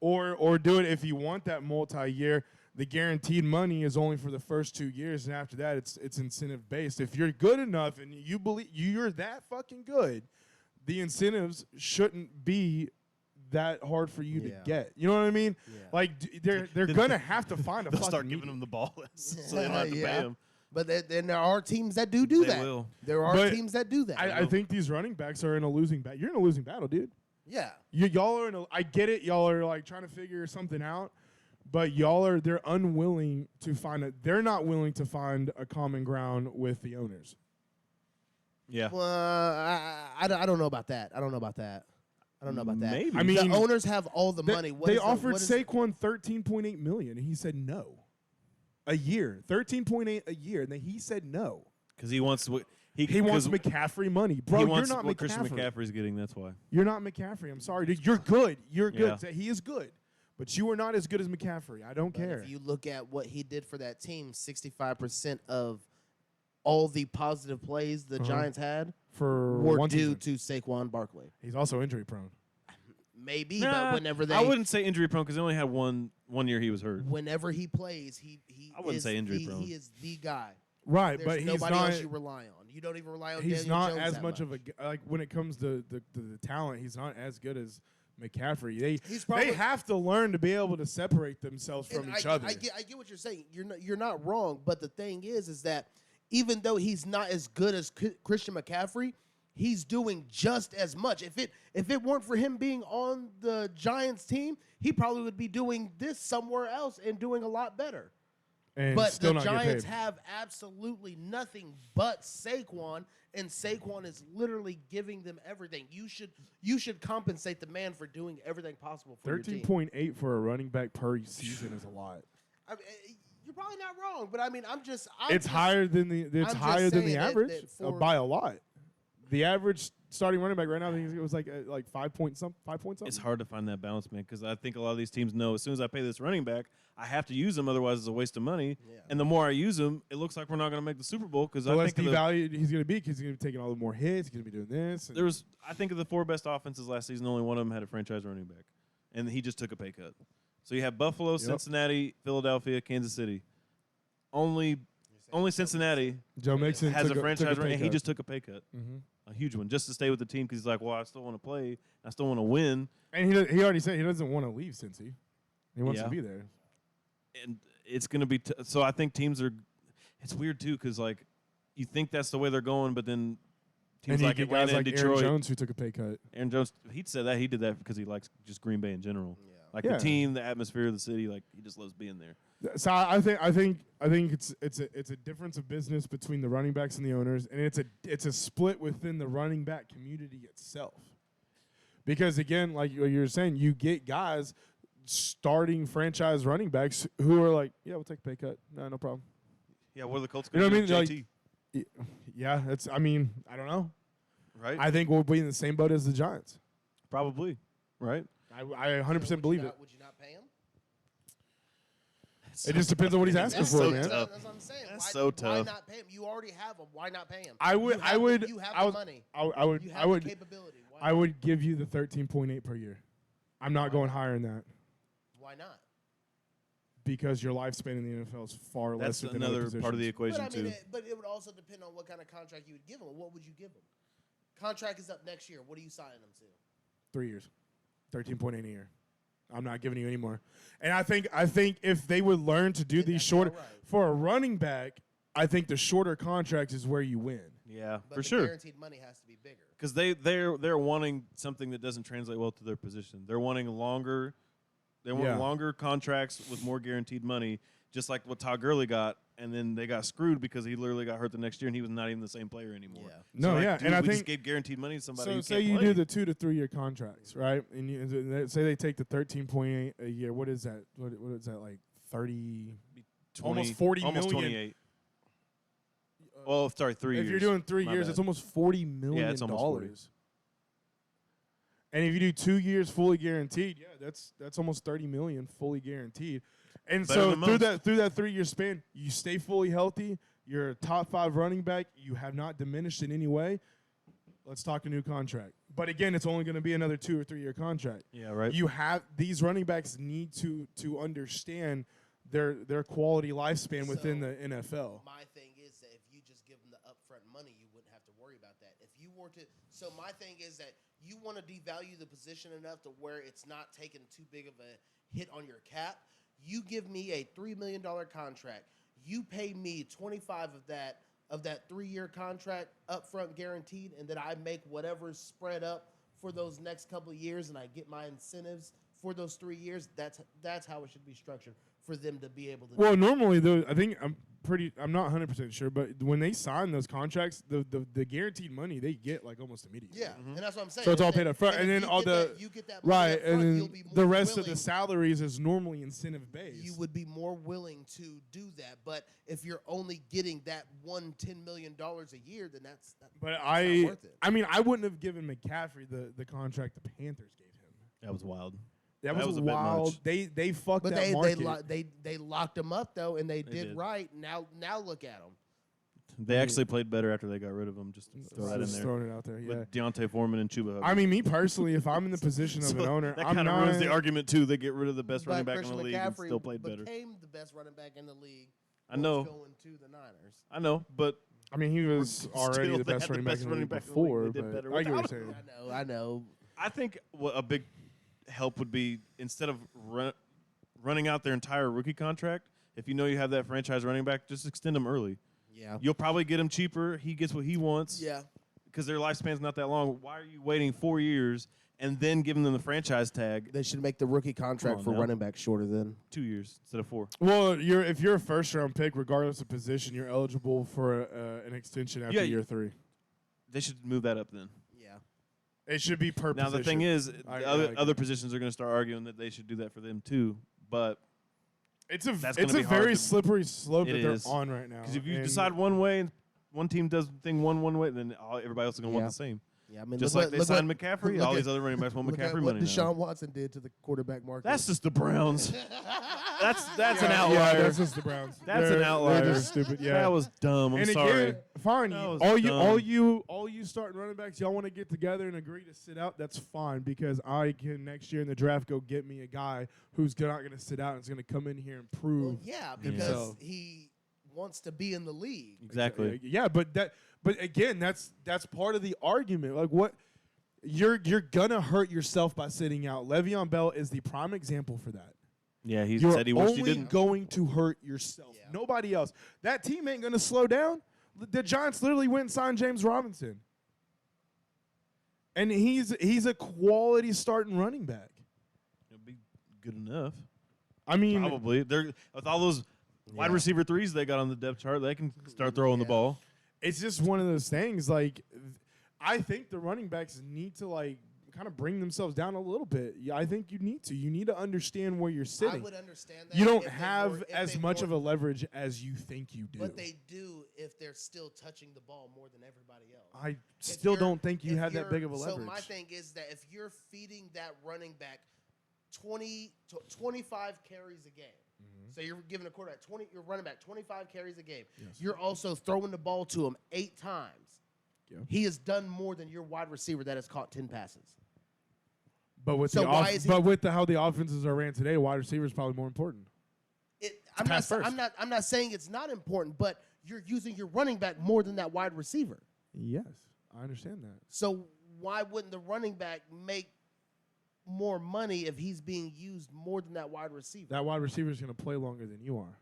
Or do it if you want that multi-year. The guaranteed money is only for the first 2 years, and after that, it's incentive based. If you're good enough and you believe you're that fucking good, the incentives shouldn't be that hard for you to get. You know what I mean? Yeah. Like they're gonna have to find a They'll fucking start giving medium. him the ball so they don't have to pay him. But then there are teams that do They that. will. There are But teams that do that. I think these running backs are in a losing battle. You're in a losing battle, dude. yeah. Y'all are in a. I get it. Y'all are like trying to figure something out, but they're unwilling to find it. They're not willing to find a common ground with the owners. Yeah. Well, I don't know about that. I don't know about that. Maybe. I mean, the owners have all the money. They offered Saquon $13.8 million, and he said no. A year, $13.8 a year, and then he said no. Because he wants what He wants McCaffrey money, bro. he You're wants not what McCaffrey. Christian McCaffrey's getting. That's why. You're not McCaffrey. I'm sorry, dude. You're good. You're good. Yeah. He is good, but you are not as good as McCaffrey. I don't care. If you look at what he did for that team, 65% of all the positive plays the Giants had For were one due season. to Saquon Barkley. He's also injury prone. Maybe, Nah, but whenever I wouldn't say injury prone because he only had one year he was hurt. whenever he plays, he I wouldn't is say injury the, prone. He is the guy. Right, There's but he's nobody not. else you rely on. You don't even rely on He's Daniel not Jones as that much of a like when it comes to the talent. He's not as good as McCaffrey. He's They probably- have to learn to be able to separate themselves from And each other. I get what you're saying. You're not wrong, but the thing is that even though he's not as good as Christian McCaffrey, he's doing just as much. If it weren't for him being on the Giants team, he probably would be doing this somewhere else and doing a lot better. and But still the not get Giants paid. have absolutely nothing but Saquon, and Saquon is literally giving them everything. You should compensate the man for doing everything possible for your team. 13.8 for a running back per season is a lot. I mean, you're probably not wrong, but I mean, It's higher than the just average saying that for- by a lot. The average starting running back right now, I think it was like 5 point something. It's hard to find that balance, man, because I think a lot of these teams know as soon as I pay this running back, I have to use him, otherwise it's a waste of money. Yeah. And the more I use him, it looks like we're not going to make the Super Bowl because The I less think of the, devalued he's going to be because he's going to be taking all the more hits. He's going to be doing this. and- I think of the 4 best offenses last season, only one of them had a franchise running back, and he just took a pay cut. So you have Buffalo, Cincinnati, Philadelphia, Kansas City. Only Cincinnati Joe Mixon has took a franchise pay running, and he cut. just took a pay cut. Mhm. A huge one, just to stay with the team because he's like, well, I still want to play. I still want to win. And he already said he doesn't want to leave Cincy. He wants Yeah. to be there. And it's going to be so I think teams are – it's weird, too, because, like, you think that's the way they're going, but then teams And you like get Atlanta guys like and Detroit Aaron Jones who took a pay cut. Aaron Jones, he said that. He did that because he likes just Green Bay in general. Yeah. Like Yeah. the team, the atmosphere of the city, like he just loves being there. So I think it's a difference of business between the running backs and the owners, and it's a split within the running back community itself. Because again, like you were saying, you get guys starting franchise running backs who are like, yeah, we'll take a pay cut, no problem. Yeah, what are the Colts You know going what to I do? mean? JT, Yeah, I don't know. right? I think we'll be in the same boat as the Giants. Probably, right? I 100% believe it. Would you not pay him? It just depends on what he's asking That's for, so man. tough. That's what I'm saying. That's Why, so Why tough. not pay him? You already have him. Why not pay him? I would, You I have would, The, you have I the would, money. I would, You I have would, the capability. Why I not? would give you the 13.8 per year. I'm not going higher than that Why not? because your lifespan in the NFL is far less That's than other another part of the positions. equation But I mean, too. but it would also depend on what kind of contract you would give him. What would you give him? Contract is up next year. What are you signing him to? 3 years, 13.8 a year. I'm not giving you any more. And I think if they would learn to do Yeah, these that's shorter about right. for a running back, I think the shorter contract is where you win. Yeah, But for the sure. guaranteed money has to be bigger. Because they're wanting something that doesn't translate well to their position. They're wanting longer. They want Yeah. longer contracts with more guaranteed money, just like what Todd Gurley got, and then they got screwed because he literally got hurt the next year and he was not even the same player anymore. Yeah. No, like, yeah, dude, and I we just think gave guaranteed money to somebody. so. Who Say can't you play. do the 2 to 3 year contracts, right? And say they take the 13.8 a year. What is that? What is that like 30? 20, almost 40 almost million. 28. Well, sorry, 3 years. If you're doing 3 My years, bad. it's almost $40 million. Yeah, it's almost 40. And if you do 2 years fully guaranteed, yeah, that's almost $30 million fully guaranteed. And Better so than through most. that 3 year span, you stay fully healthy. You're a top 5 running back. You have not diminished in any way. Let's talk a new contract. But again, it's only going to be another 2 or 3 year contract. Yeah, right. You have these running backs need to understand their quality lifespan within So- the NFL. My thing is that if you just give them the upfront money, you wouldn't have to worry about that. If you were to, so my thing is that you want to devalue the position enough to where it's not taking too big of a hit on your cap. You give me a $3 million contract. You pay me 25 of that 3 year contract upfront guaranteed, and then I make whatever's spread up for those next couple of years, and I get my incentives for those 3 years. That's how it should be structured for them to be able to. Well, normally though, I think I'm not 100% sure, but when they sign those contracts, the guaranteed money they get like almost immediately. Yeah, and that's what I'm saying. So it's all And paid up front, if and then you all get the that- you get that money right, up front, and you'll then be the more rest of the willing- salaries is normally incentive based. You would be more willing to do that, but if you're only getting that $10 million a year, then that's But not I worth it. mean, I wouldn't have given McCaffrey the contract the Panthers gave him. That was wild. That That was was a bit wild. much. They fucked But that market. they locked him up though, and they did did. right. Now look at them. They actually played better after they got rid of him. Just to throw that in Just there. throwing it out there. Yeah. With Deontay Foreman and Chuba Hubbard. I mean, me personally, if I'm in the position of So an owner, that I'm kind of not. ruins the argument too. They get rid of the best running But back in the Christian league and McCaffrey still played better. became the best running back in the league. I know. once Going to the Niners. I know, but I mean, he was Still, already the they best had the running back best in the running league back in the before. league. They did But better I get what without you're saying. I know. I think a big help would be instead of running out their entire rookie contract, if you know you have that franchise running back, just extend them early. Yeah. You'll probably get him cheaper. He gets what he wants. Yeah. Because their lifespan's not that long. Why are you waiting 4 years and then giving them the franchise tag They should make the rookie contract on for now. running back shorter than. 2 years instead of 4? Well, if you're a first round pick, regardless of position, you're eligible for an extension after year 3. They should move that up then. Yeah. It should be per Now position. the thing is, I other positions are going to start arguing that they should do that for them too. But it's a that's it's gonna a be hard very to- slippery slope It that they're is. on right now. because if you And decide one way and one team does the thing one way, then everybody else is going to Yeah. want the same. Yeah. I mean, Just look like they look signed what- McCaffrey, look all at- these other running backs want Look at McCaffrey what money Deshaun now. Watson did to the quarterback market. That's just the Browns. That's an Yeah, outlier. that's just the Browns. That's They're- an outlier. They're just stupid. Yeah. That was dumb. I'm and sorry. again, fine. That was All dumb. you starting running backs, y'all want to get together and agree to sit out. That's fine because I can next year in the draft go get me a guy who's not going to sit out and is going to come in here and prove. Well, yeah, because himself. he wants to be in the league. Exactly. Yeah, but again, that's part of the argument. Like what you're gonna hurt yourself by sitting out. Le'Veon Bell is the prime example for that. Yeah, he You're said he wished he only didn't. going to hurt yourself. Yeah. Nobody else. That team ain't gonna slow down. The Giants literally went and signed James Robinson, and he's a quality starting running back. It'll be good enough. I mean, Probably. They're with all those wide Yeah. receiver threes they got on the depth chart, they can start throwing the Yeah. ball. it's just one of those things. Like, I think the running backs need to kind of bring themselves down a little bit. Yeah, I think you need to. You need to understand where you're I sitting. would understand that. You don't if they have were- if as they much were- of a leverage as you think you do. But they do if they're still touching the ball more than everybody else. I If still you're- don't think you if have that you're- big of a leverage. So my thing is that if you're feeding that running back 25 carries a game, so you're giving a quarterback you're running back 25 carries a game. Yes. You're also throwing the ball to him 8 times. Yeah. He has done more than your wide receiver that has caught 10 passes. But with So why is he- how the offenses are ran today, wide receiver is probably more important. I'm pass first. not saying it's not important, but you're using your running back more than that wide receiver. Yes, I understand that. So why wouldn't the running back make more money if he's being used more than that wide receiver? That wide receiver is going to play longer than you are.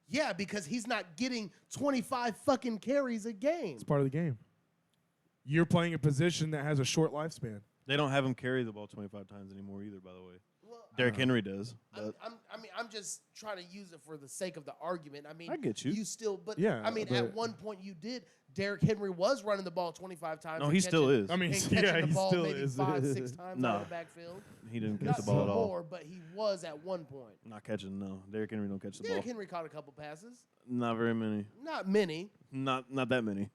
Yeah, because he's not getting 25 fucking carries a game. It's part of the game. You're playing a position that has a short lifespan. They don't have him carry the ball 25 times anymore either, by the way. Well, Derrick Henry does. But I'm just trying to use it for the sake of the argument. I mean, I get you. You still, but Yeah, I mean, but- at one point you did. Derrick Henry was running the ball 25 times. No, and he still catching- is. I mean, and catching yeah, the he ball still maybe is. 5-6 times No. out of the backfield. he didn't catch Not the ball at all. more, but he was at one point. Not catching, no. Derrick Henry don't catch the Derrick ball. Henry caught a couple passes. Not very many. Not many. Not that many.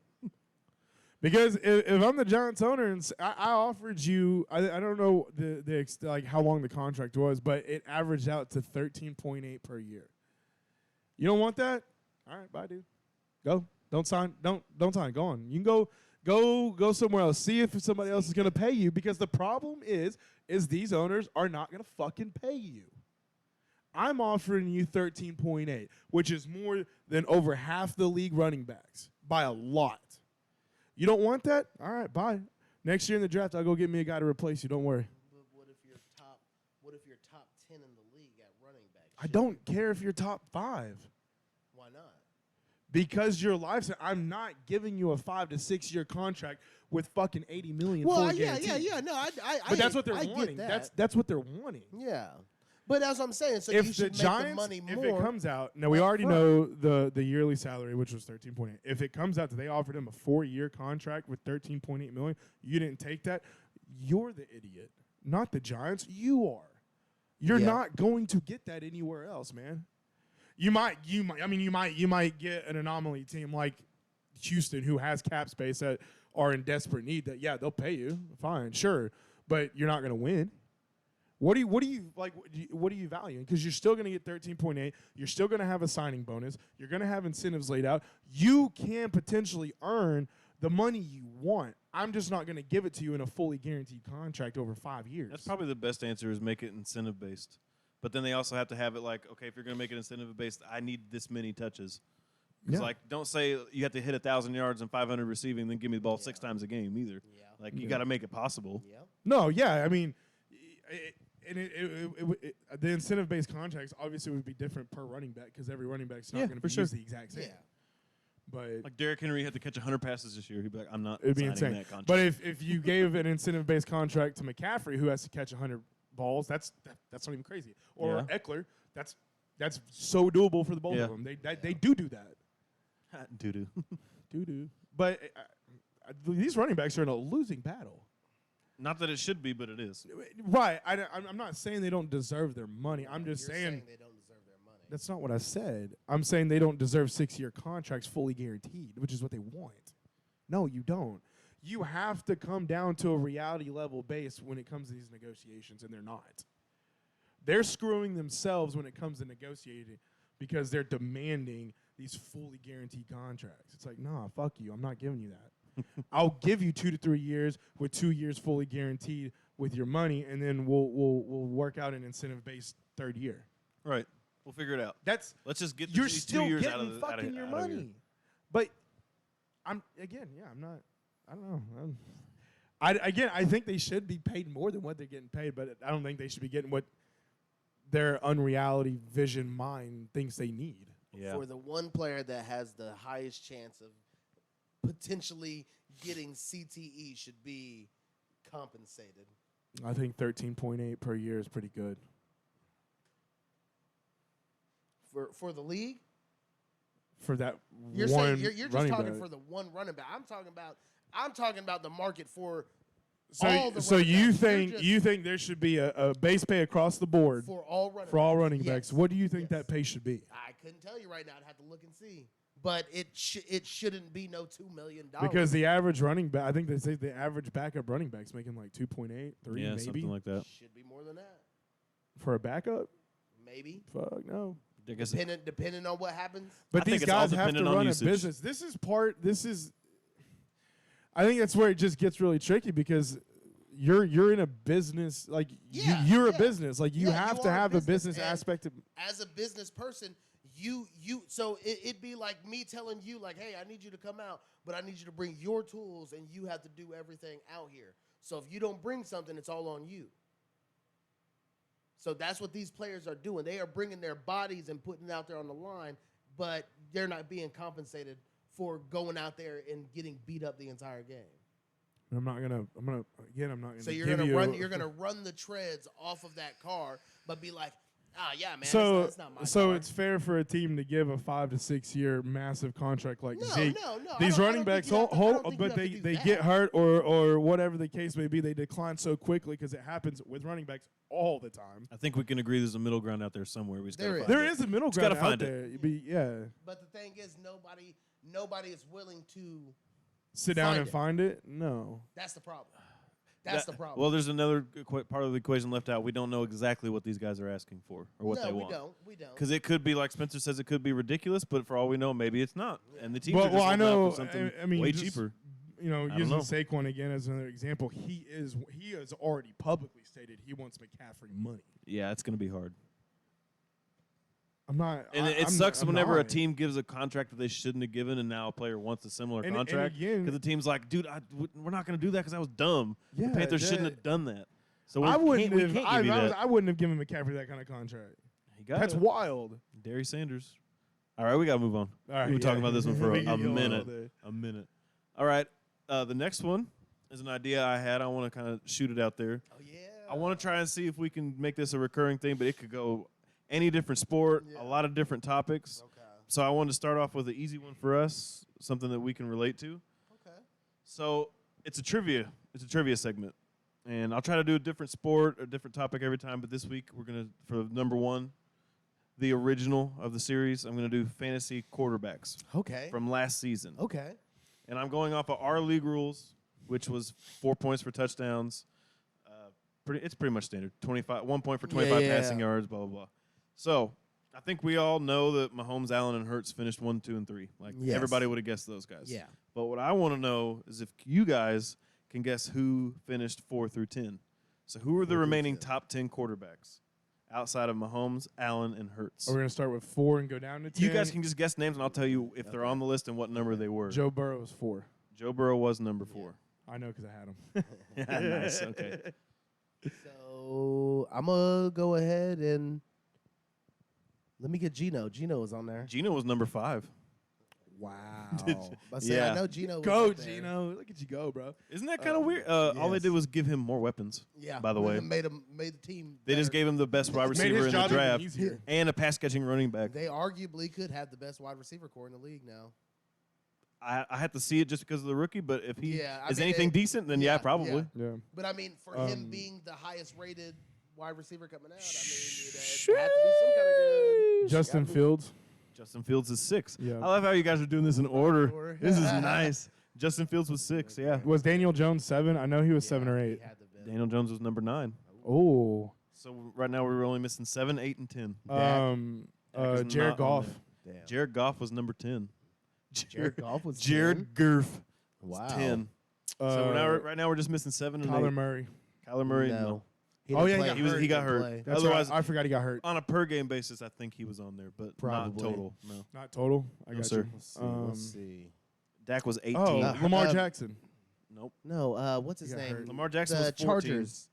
Because if I'm the Giants owner and I offered you, I don't know like how long the contract was, but it averaged out to 13.8 per year. You don't want that? All right, bye, dude. Go. Don't sign. Don't sign. Go on. You can go somewhere else. See if somebody else is going to pay you. Because the problem is these owners are not going to fucking pay you. I'm offering you 13.8, which is more than over half the league running backs by a lot. You don't want that? All right, bye. Next year in the draft, I'll go get me a guy to replace you. Don't worry. But what if you're top 10 in the league at running back? I don't care if you're top 5. Why not? Because your life's. I'm not giving you a 5 to 6 year contract with fucking $80 million. Well, fully yeah. guaranteed. No, I But that's what they're I get wanting. that. That's what they're wanting. Yeah. But as I'm saying, so you If the should make Giants, the money if more. it comes out, now we up already front. know the yearly salary, which was 13.8. If it comes out that they offered him a 4-year contract with 13.8 million, you didn't take that. You're the idiot, not the Giants. You are. You're Yeah. not going to get that anywhere else, man. You might. You might get an anomaly team like Houston, who has cap space that are in desperate need. That they'll pay you, fine, sure, but you're not going to win. What do you value? Because you're still going to get 13.8. You're still going to have a signing bonus. You're going to have incentives laid out. You can potentially earn the money you want. I'm just not going to give it to you in a fully guaranteed contract over 5 years. That's probably the best answer is make it incentive based. But then they also have to have it like, okay, if you're going to make it incentive based, I need this many touches. Because Yeah. like, don't say you have to hit 1,000 yards and 500 receiving, then give me the ball 6 times a game either. Yeah. Like, you got to make it possible. Yeah. No, yeah. I mean, And the incentive-based contracts obviously would be different per running back because every running back's not Yeah, going to for be sure. used the exact same. Yeah. But Like Derrick Henry had to catch 100 passes this year. He'd be like, I'm not it'd be signing insane. that contract. But if you gave an incentive-based contract to McCaffrey, who has to catch 100 balls, that's not even crazy. Or Eckler, that's so doable for the both of them. They do that. Doo-doo. Do. But these running backs are in a losing battle. Not that it should be, but it is. Right. I'm not saying they don't deserve their money. I'm just You're saying they don't deserve their money. that's not what I said. I'm saying they don't deserve 6-year contracts fully guaranteed, which is what they want. No, you don't. You have to come down to a reality level base when it comes to these negotiations, and they're not. They're screwing themselves when it comes to negotiating because they're demanding these fully guaranteed contracts. It's like, nah, fuck you. I'm not giving you that. I'll give you 2 to 3 years with 2 years fully guaranteed with your money, and then we'll work out an incentive-based third year. Right. We'll figure it out. That's Let's just get you're these 2 still years getting out of fucking your out of here. money. But I'm not. I don't know. I think they should be paid more than what they're getting paid, but I don't think they should be getting what their unreality vision mind thinks they need. Yeah. For the one player that has the highest chance of potentially getting CTE should be compensated. I think 13.8 per year is pretty good. For the league? For that You're one saying you're just running talking back. for the one running back. I'm talking about the market for So, all the so running you backs. think You're you just think there should be a base pay across the board for all running for all backs. running Yes. backs? What do you think Yes. that pay should be? I couldn't tell you right now. I'd have to look and see. But it shouldn't be no $2 million. Because the average running back, I think they say the average backup running back's making like 2.8, 3 Yeah, maybe something like that. should be more than that. for a backup. Maybe. Fuck no. I guess Depending on what happens. But I think these it's all guys have to dependent on run a usage. business. I think that's where it just gets really tricky because you're in a business, like Yeah, you're a yeah. business. Like you Yeah, have you to are a have a business, business and aspect of As a business person, so it'd be like me telling you, like, hey, I need you to come out, but I need you to bring your tools and you have to do everything out here. So if you don't bring something, it's all on you. So that's what these players are doing. They are bringing their bodies and putting it out there on the line, but they're not being compensated for going out there and getting beat up the entire game. I'm not gonna So you're give gonna run the treads off of that car, but be like, yeah, man, So it's not my car. it's fair for a team to give a 5 to 6 year massive contract like Zeke. No. These I running don't think backs you have to- I don't think you but have to they do that. get hurt or whatever the case may be. They decline so quickly because it happens with running backs all the time. I think we can agree there's a middle ground out there somewhere. We just There gotta is. find There it. is a middle Just ground gotta out find there. it. Yeah, But the thing is, nobody is willing to. sit down Find and it. find it. No. That's the problem. That's the problem. Well, there's another part of the equation left out. We don't know exactly what these guys are asking for or what they want. We don't. Because it could be, like Spencer says, it could be ridiculous, but for all we know, maybe it's not. And the teams Well, are just I holding out know. for something I mean, way just, cheaper. You know, don't using know. Saquon again as another example, he has already publicly stated he wants McCaffrey money. Yeah, it's going to be hard. I'm not. And I, it I'm sucks not, whenever a not. team gives a contract that they shouldn't have given, and now a player wants a similar And contract. again- Because the team's like, dude, we're not going to do that because I was dumb. Yeah, the Panthers shouldn't that- have done that. So I wouldn't we have. can't I, give you I was- that. I wouldn't have given McCaffrey that kind of contract. He got That's it. wild. Dairy Sanders. All right, we got to move on. All right, We've been talking about this one for We can a go all minute. day. A minute. All right. The next one is an idea I had. I want to kind of shoot it out there. Oh yeah. I want to try and see if we can make this a recurring thing, but it could go any different sport, Yeah. a lot of different topics. Okay. So I wanted to start off with an easy one for us, something that we can relate to. Okay. So it's a trivia segment. And I'll try to do a different sport, a different topic every time, but this week we're going to, for number one, the original of the series, I'm going to do fantasy quarterbacks Okay. from last season. Okay. And I'm going off of our league rules, which was 4 points for touchdowns. It's pretty much standard. 1 point for 25 Yeah. passing yards, blah, blah, blah. So I think we all know that Mahomes, Allen, and Hurts finished 1, 2, and 3. Like, Yes. everybody would have guessed those guys. Yeah. But what I want to know is if you guys can guess who finished 4 through 10. So who are the 4 through remaining 10. top 10 quarterbacks outside of Mahomes, Allen, and Hurts? We're gonna start with 4 and go down to 10. You guys can just guess names, and I'll tell you if they're on the list and what number they were. Joe Burrow is 4. Joe Burrow was number 4. I know because I had him. Yeah, nice. Okay. So So I'm gonna go ahead and let me get Gino. Gino is on there. Gino was number 5. Wow. Did I say yeah. I know Gino. Go, was up there. Gino. Look at you go, bro. Isn't that kind of weird? All they yes. did was give him more weapons. Yeah. By the way, made the team. they just better. gave him the best wide Made receiver his in the job even draft easier. and a pass catching running back. They arguably could have the best wide receiver core in the league now. I had to see it just because of the rookie, but if he Yeah, I is mean, anything decent, then yeah, probably. Yeah. But I mean, for him Um, being the highest rated wide receiver coming out, I mean, it had to be some kind of good. Justin gotta be- Fields. Justin Fields is 6. Yeah. I love how you guys are doing this in order. Order. This is nice. Justin Fields was 6. Yeah. Was Daniel Jones 7? I know he was 7 or he 8. had the best. Daniel Jones was number 9. Oh. So right now we're only missing 7, 8, and 10. Dak is Jared not on Goff. there. Damn. Jared Goff was number 10. Jared Goff was 10? Jared Gurf was Wow. 10. So right now we're just missing 7 and Kyler 8. Murray. Kyler Murray. No. Oh, didn't yeah, play. he He got didn't hurt. play. That's Otherwise- right. I forgot he got hurt. On a per game basis, I think he was on there, but Probably. not total. No. Not total. I No, got sir. you. Let's see. Let's see. Dak was 18. Oh, Lamar Uh, Jackson. Nope. No. What's his He got name? hurt. Lamar Jackson The was 14. Chargers.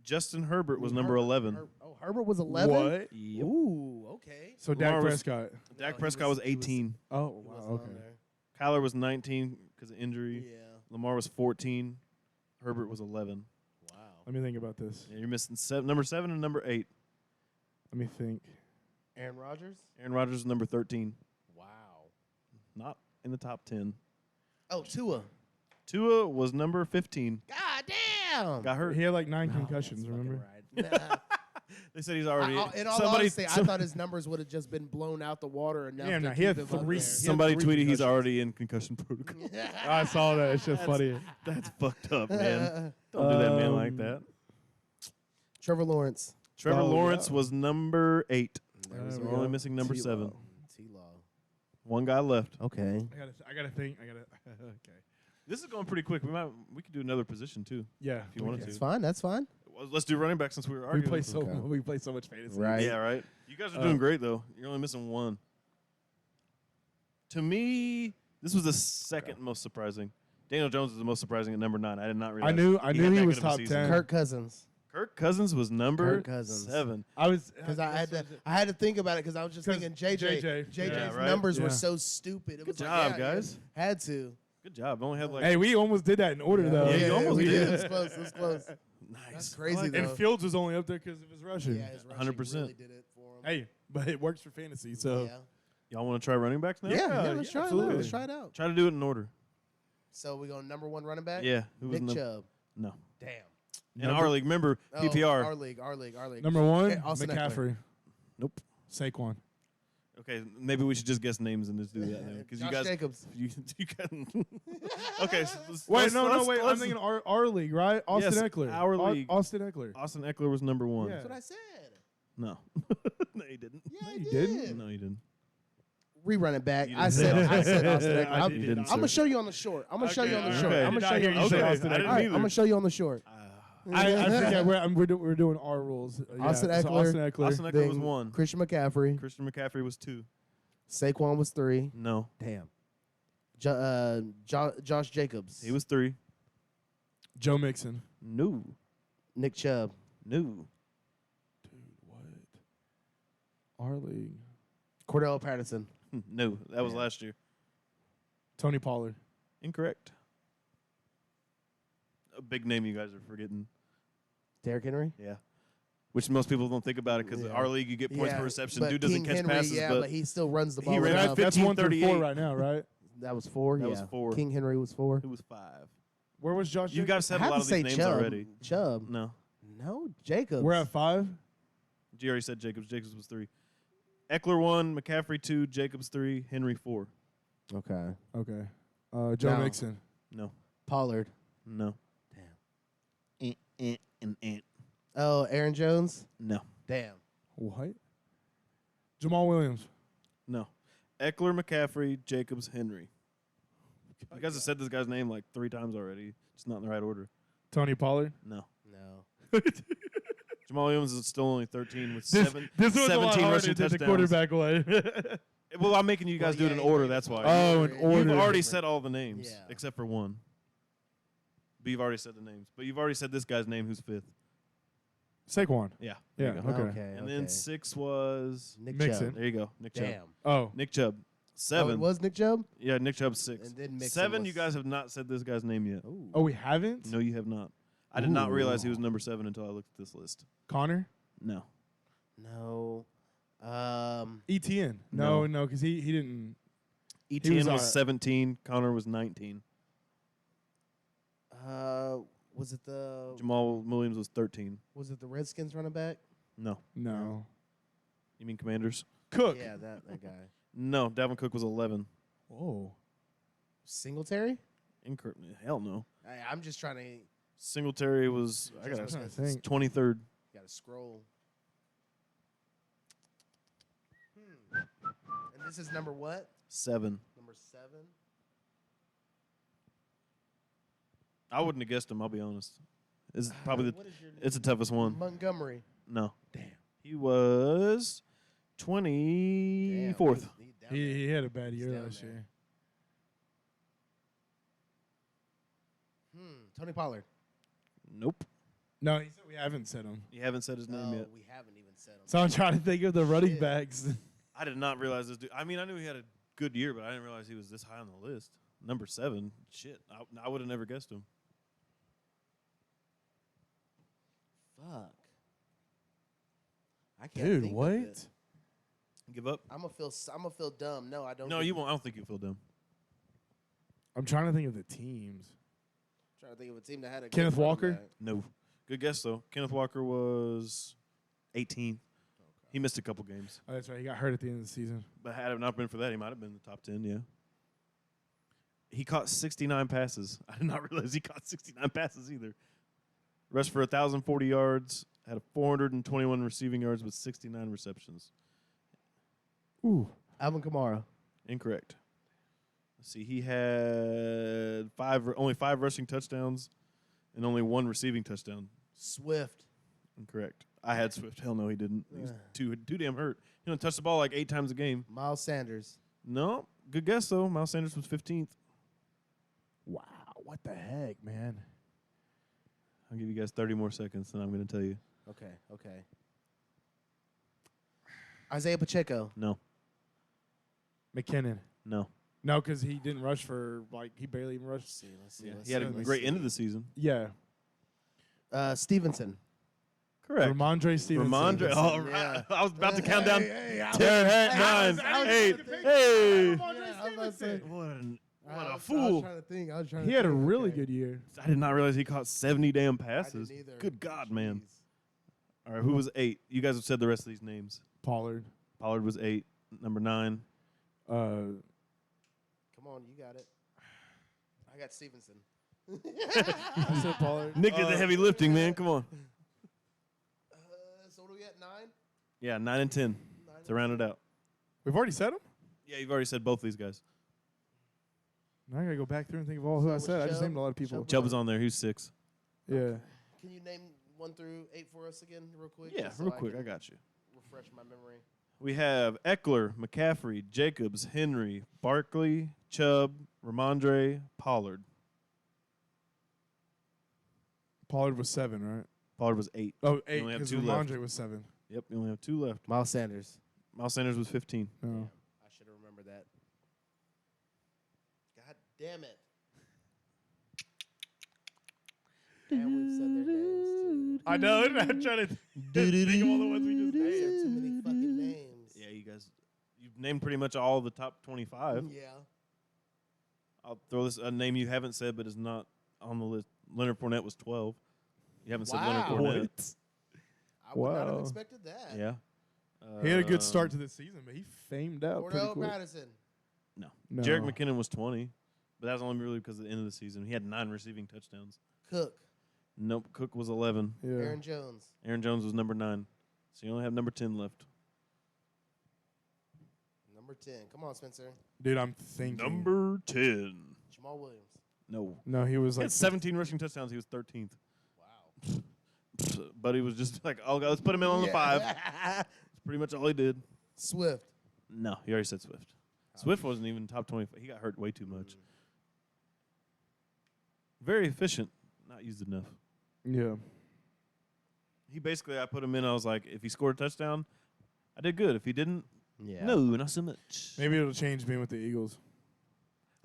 Justin Herbert was number Herbert. 11. Herbert was 11. What? Yep. Ooh. Okay. So Lamar Dak was- Prescott. Dak he Prescott was- was he was- 18. Oh, He wow. wasn't on Okay. there. Kyler was 19 because of injury. Yeah. Lamar was 14. Herbert was 11. Wow. Let me think about this. Yeah, you're missing number 7 and number 8. Let me think. Aaron Rodgers. Aaron Rodgers is number 13. Wow. Not in the top 10. Oh, Tua. Tua was number 15. God damn. Got hurt. He had like 9 No, concussions, that's fucking remember? right. Nah. They said he's already. In all somebody, honesty, I thought his numbers would have just been blown out the water enough. Yeah, to no, keep he had him up 3 there. he had somebody 3 tweeted he's concussions. already in concussion protocol. I saw that. It's just funny. That's fucked up, man. Don't do that, man, like that. Trevor Lawrence. Trevor Oh, Lawrence yeah. was number 8. There we So we're go. only missing number T-Law. 7. T-Law. One guy left. Okay. I gotta think. Okay. This is going pretty quick. We could do another position too. Yeah. If you wanted That's to. fine. That's fine. Well, let's do running back since we were We arguing. play so Okay. we play so much fantasy. Right. Yeah, right. You guys are doing great though. You're only missing 1. To me, this was the second most surprising. Daniel Jones is the most surprising at number 9. I did not realize. I knew had he that was good of a top season. 10. Kirk Cousins. Kirk Cousins was number Kirk Cousins. 7. I was Because I had to think about it because I was just 'Cause thinking JJ. JJ. JJ's Yeah, right? numbers were Yeah. so stupid. It Good was like, job, yeah, guys. yeah, had to. Good job. Only had like Hey, we almost did that in order though. Yeah, you almost we did. It was close. It was close. nice. That's crazy And though. Fields was only up there because of his rushing. Yeah, his rushing 100%. really did it for him. Hey, but it works for fantasy. So yeah. Y'all want to try running backs now? Yeah, let's try it. absolutely. Let's try it out. Try to do it in order. So we go number 1 running back. Yeah. Who was Nick Chubb. No. Damn. In our league, remember Oh, PPR. Our league. number 1, Okay, Austin Eckler. McCaffrey, Nope. Saquon. Okay, maybe we should just guess names and just do that because you Josh guys. Jacobs. You can. Okay. So Wait, wait. I'm thinking our league, right? Austin Yes, Eckler. our league. Austin Eckler. Austin Eckler was number 1. Yeah. That's what I said. No. No, he didn't. Yeah, I you did. didn't? No, he didn't. Rerun it back. You I didn't said say I said Austin Eckler. I I'm, did didn't, I'm sir. gonna show you on the short. I'm gonna show you on the Okay, short. okay. I'm gonna I show did you not on the hear you short. say Okay, Austin I didn't Eckler. All right, either. I'm gonna show you on the short. I forget. We're doing our rules. Yeah, Austin so Eckler. Austin Eckler. Austin Eckler Then was 1. Christian McCaffrey. Christian McCaffrey was 2. Saquon was 3. No, Damn. Josh Jacobs. he was 3. Joe Mixon. No, Nick Chubb. no. Dude, what? Our league. Cordell Patterson. No, that was Yeah. last year. Tony Pollard. Incorrect. A big name you guys are forgetting. Derrick Henry. Yeah. Which most people don't think about it because Yeah. our league you get points per reception. but Dude doesn't King catch Henry, passes, yeah, but but he still runs the ball. he ran enough. out That's 1 through 4 15-38. right now, right? That was 4. That yeah. was 4. King Henry was 4. it was 5. Where was Josh? You Jacobs? guys I said a have lot to of say these names Chubb. already. Chubb. No. No, Jacobs. We're at 5. G already said Jacobs. Jacobs was 3. Eckler 1, McCaffrey 2, Jacobs 3, Henry 4. Okay. Okay. Joe No. Mixon. No. Pollard. No. Damn. And. Oh, Aaron Jones. No. Damn. What? Jamal Williams. No. Eckler, McCaffrey, Jacobs, Henry. You guys have said this guy's name like 3 times already. It's not in the right order. Tony Pollard. No. No. Jamal Williams is still only 13 with This 7, was a lot 17 harder rushing than the touchdowns. quarterback one. Well, I'm making you guys do it in yeah, order. yeah. That's why. Oh, in You've order. You've already said all the names Yeah. except for 1. But you've already said the names. But you've already said this guy's name who's 5th. Saquon. Yeah. There Yeah. you go. Okay. Okay. And then 6 was Nick Mixon. Chubb. there you go. Nick Chubb. Damn. Oh, Nick Chubb. Oh, 7. it was Nick Chubb? Yeah, Nick Chubb 6. And then Mixon 7, was- you guys have not said this guy's name yet. Ooh. oh, we haven't. No, you have not. I did not realize he was Ooh. number 7 until I looked at this list. Connor. No. No. ETN. No. No, because he didn't. ETN was, was 17. Connor was 19. Was it the Jamal Williams was 13. Redskins running back? No. No. You mean Commanders? Cook. Yeah, that guy. No. Dalvin Cook was 11. Oh. Singletary? Incorrect. Hell no. I'm just trying to. Singletary was I Just got trying to think. 23rd. Got to scroll. And this is number what? 7. Number 7. I wouldn't have guessed him. I'll be honest. It's probably What is your it's the toughest one. Montgomery. No. Damn. He was 24th. He had a bad He's year down last there. year. Tony Pollard. Nope. No, he said we haven't said him. You haven't said his name yet. We haven't even said him. So I'm trying to think of the running Shit. backs. I did not realize this dude. I mean, I knew he had a good year, but I didn't realize he was this high on the list. Number 7. Shit. I would have never guessed him. Fuck. I can't Dude, think what? Of it. Give up? I'm gonna feel dumb. No, I don't. No, you won't. I don't think you feel dumb. I'm trying to think of the teams. Trying to think of a team that had a Kenneth good running Walker? back. No. Good guess, though. Kenneth Walker was 18. He missed a couple games. Oh, that's right. He got hurt at the end of the season. But had it not been for that, he might have been in the top 10, yeah. He caught 69 passes. I did not realize he caught 69 passes either. Rushed for 1,040 yards, had a 421 receiving yards with 69 receptions. Ooh. Alvin Kamara. Incorrect. Let's see. He had only 5 rushing touchdowns and only 1 receiving touchdown. Swift. Incorrect. I had Swift. Hell no, he didn't. He was Yeah. too damn hurt. He don't touch the ball like 8 times a game. Miles Sanders. No. Good guess, though. Miles Sanders was 15th. Wow. What the heck, man? I'll give you guys 30 more seconds, and I'm going to tell you. Okay. Isaiah Pacheco. No. McKinnon. No. No, because he didn't rush for, he barely even rushed. Let's see. Yeah, Let's he had a see. great end of the season. Yeah. Stevenson. Correct. Ramondre Stevenson. Ramondre. All right. Yeah. I was about to count down. Hey, 10, 9, 8. Hey. What I a was fool. trying to think. He had a really good year. I did not realize he caught 70 damn I passes. didn't either. Good God, man. Jeez. All right, who was 8? You guys have said the rest of these names. Pollard. Pollard was 8. Number 9. Come on, you got it. I got Stevenson. I said Pollard. Nick did the heavy lifting, man. Come on. So what are we at, 9? Yeah, 9 and 10 to round it out. We've already said him? Yeah, you've already said both these guys. Now I got to go back through and think of all who I was said. I just Chubb? named a lot of people. Chubb Chubb was on there. He was 6. Yeah. Can you name 1 through 8 for us again, real quick? Yeah, just so real quick. can I got you. refresh my memory. We have Eckler, McCaffrey, Jacobs, Henry, Barkley, Chubb, Ramondre, Pollard. Pollard was 7, right? Pollard was 8. Oh, You 8, only have because 2 left. Ramondre was 7. Yep, you only have 2 left. Miles Sanders. Miles Sanders was 15. No. I should have remembered that. God damn it. And we've said their names too. I know. I'm trying to think of all the ones we just There's named. too many fucking names. Yeah, you guys, you've named pretty much all the top 25. Yeah. I'll throw this a name you haven't said, but is not on the list. Leonard Fournette was 12. You haven't said Leonard Wow. Fournette. I would not have Wow. expected that. Yeah. He had a good start to the season, but he famed out pretty Cordell quick. Patterson. No. No. Jarek McKinnon was 20, but that was only really because of the end of the season. He had 9 receiving touchdowns. Cook. Nope. Cook was 11. Yeah. Aaron Jones. Aaron Jones was number 9. So you only have number 10 left. Number 10. Come on, Spencer. Dude, I'm thinking. Number 10. Jamal Williams. No. No, he was He like. had 17 rushing touchdowns. He was 13th. Wow. But he was just like, oh, let's put him in on the 5. That's pretty much all he did. Swift. No, he already said Swift. Swift wasn't even top 25. He got hurt way too much. Very efficient. Not used enough. Yeah. He basically, I put him in. I was like, if he scored a touchdown, I did good. If he didn't, Yeah. no, not so much. Maybe it'll change being with the Eagles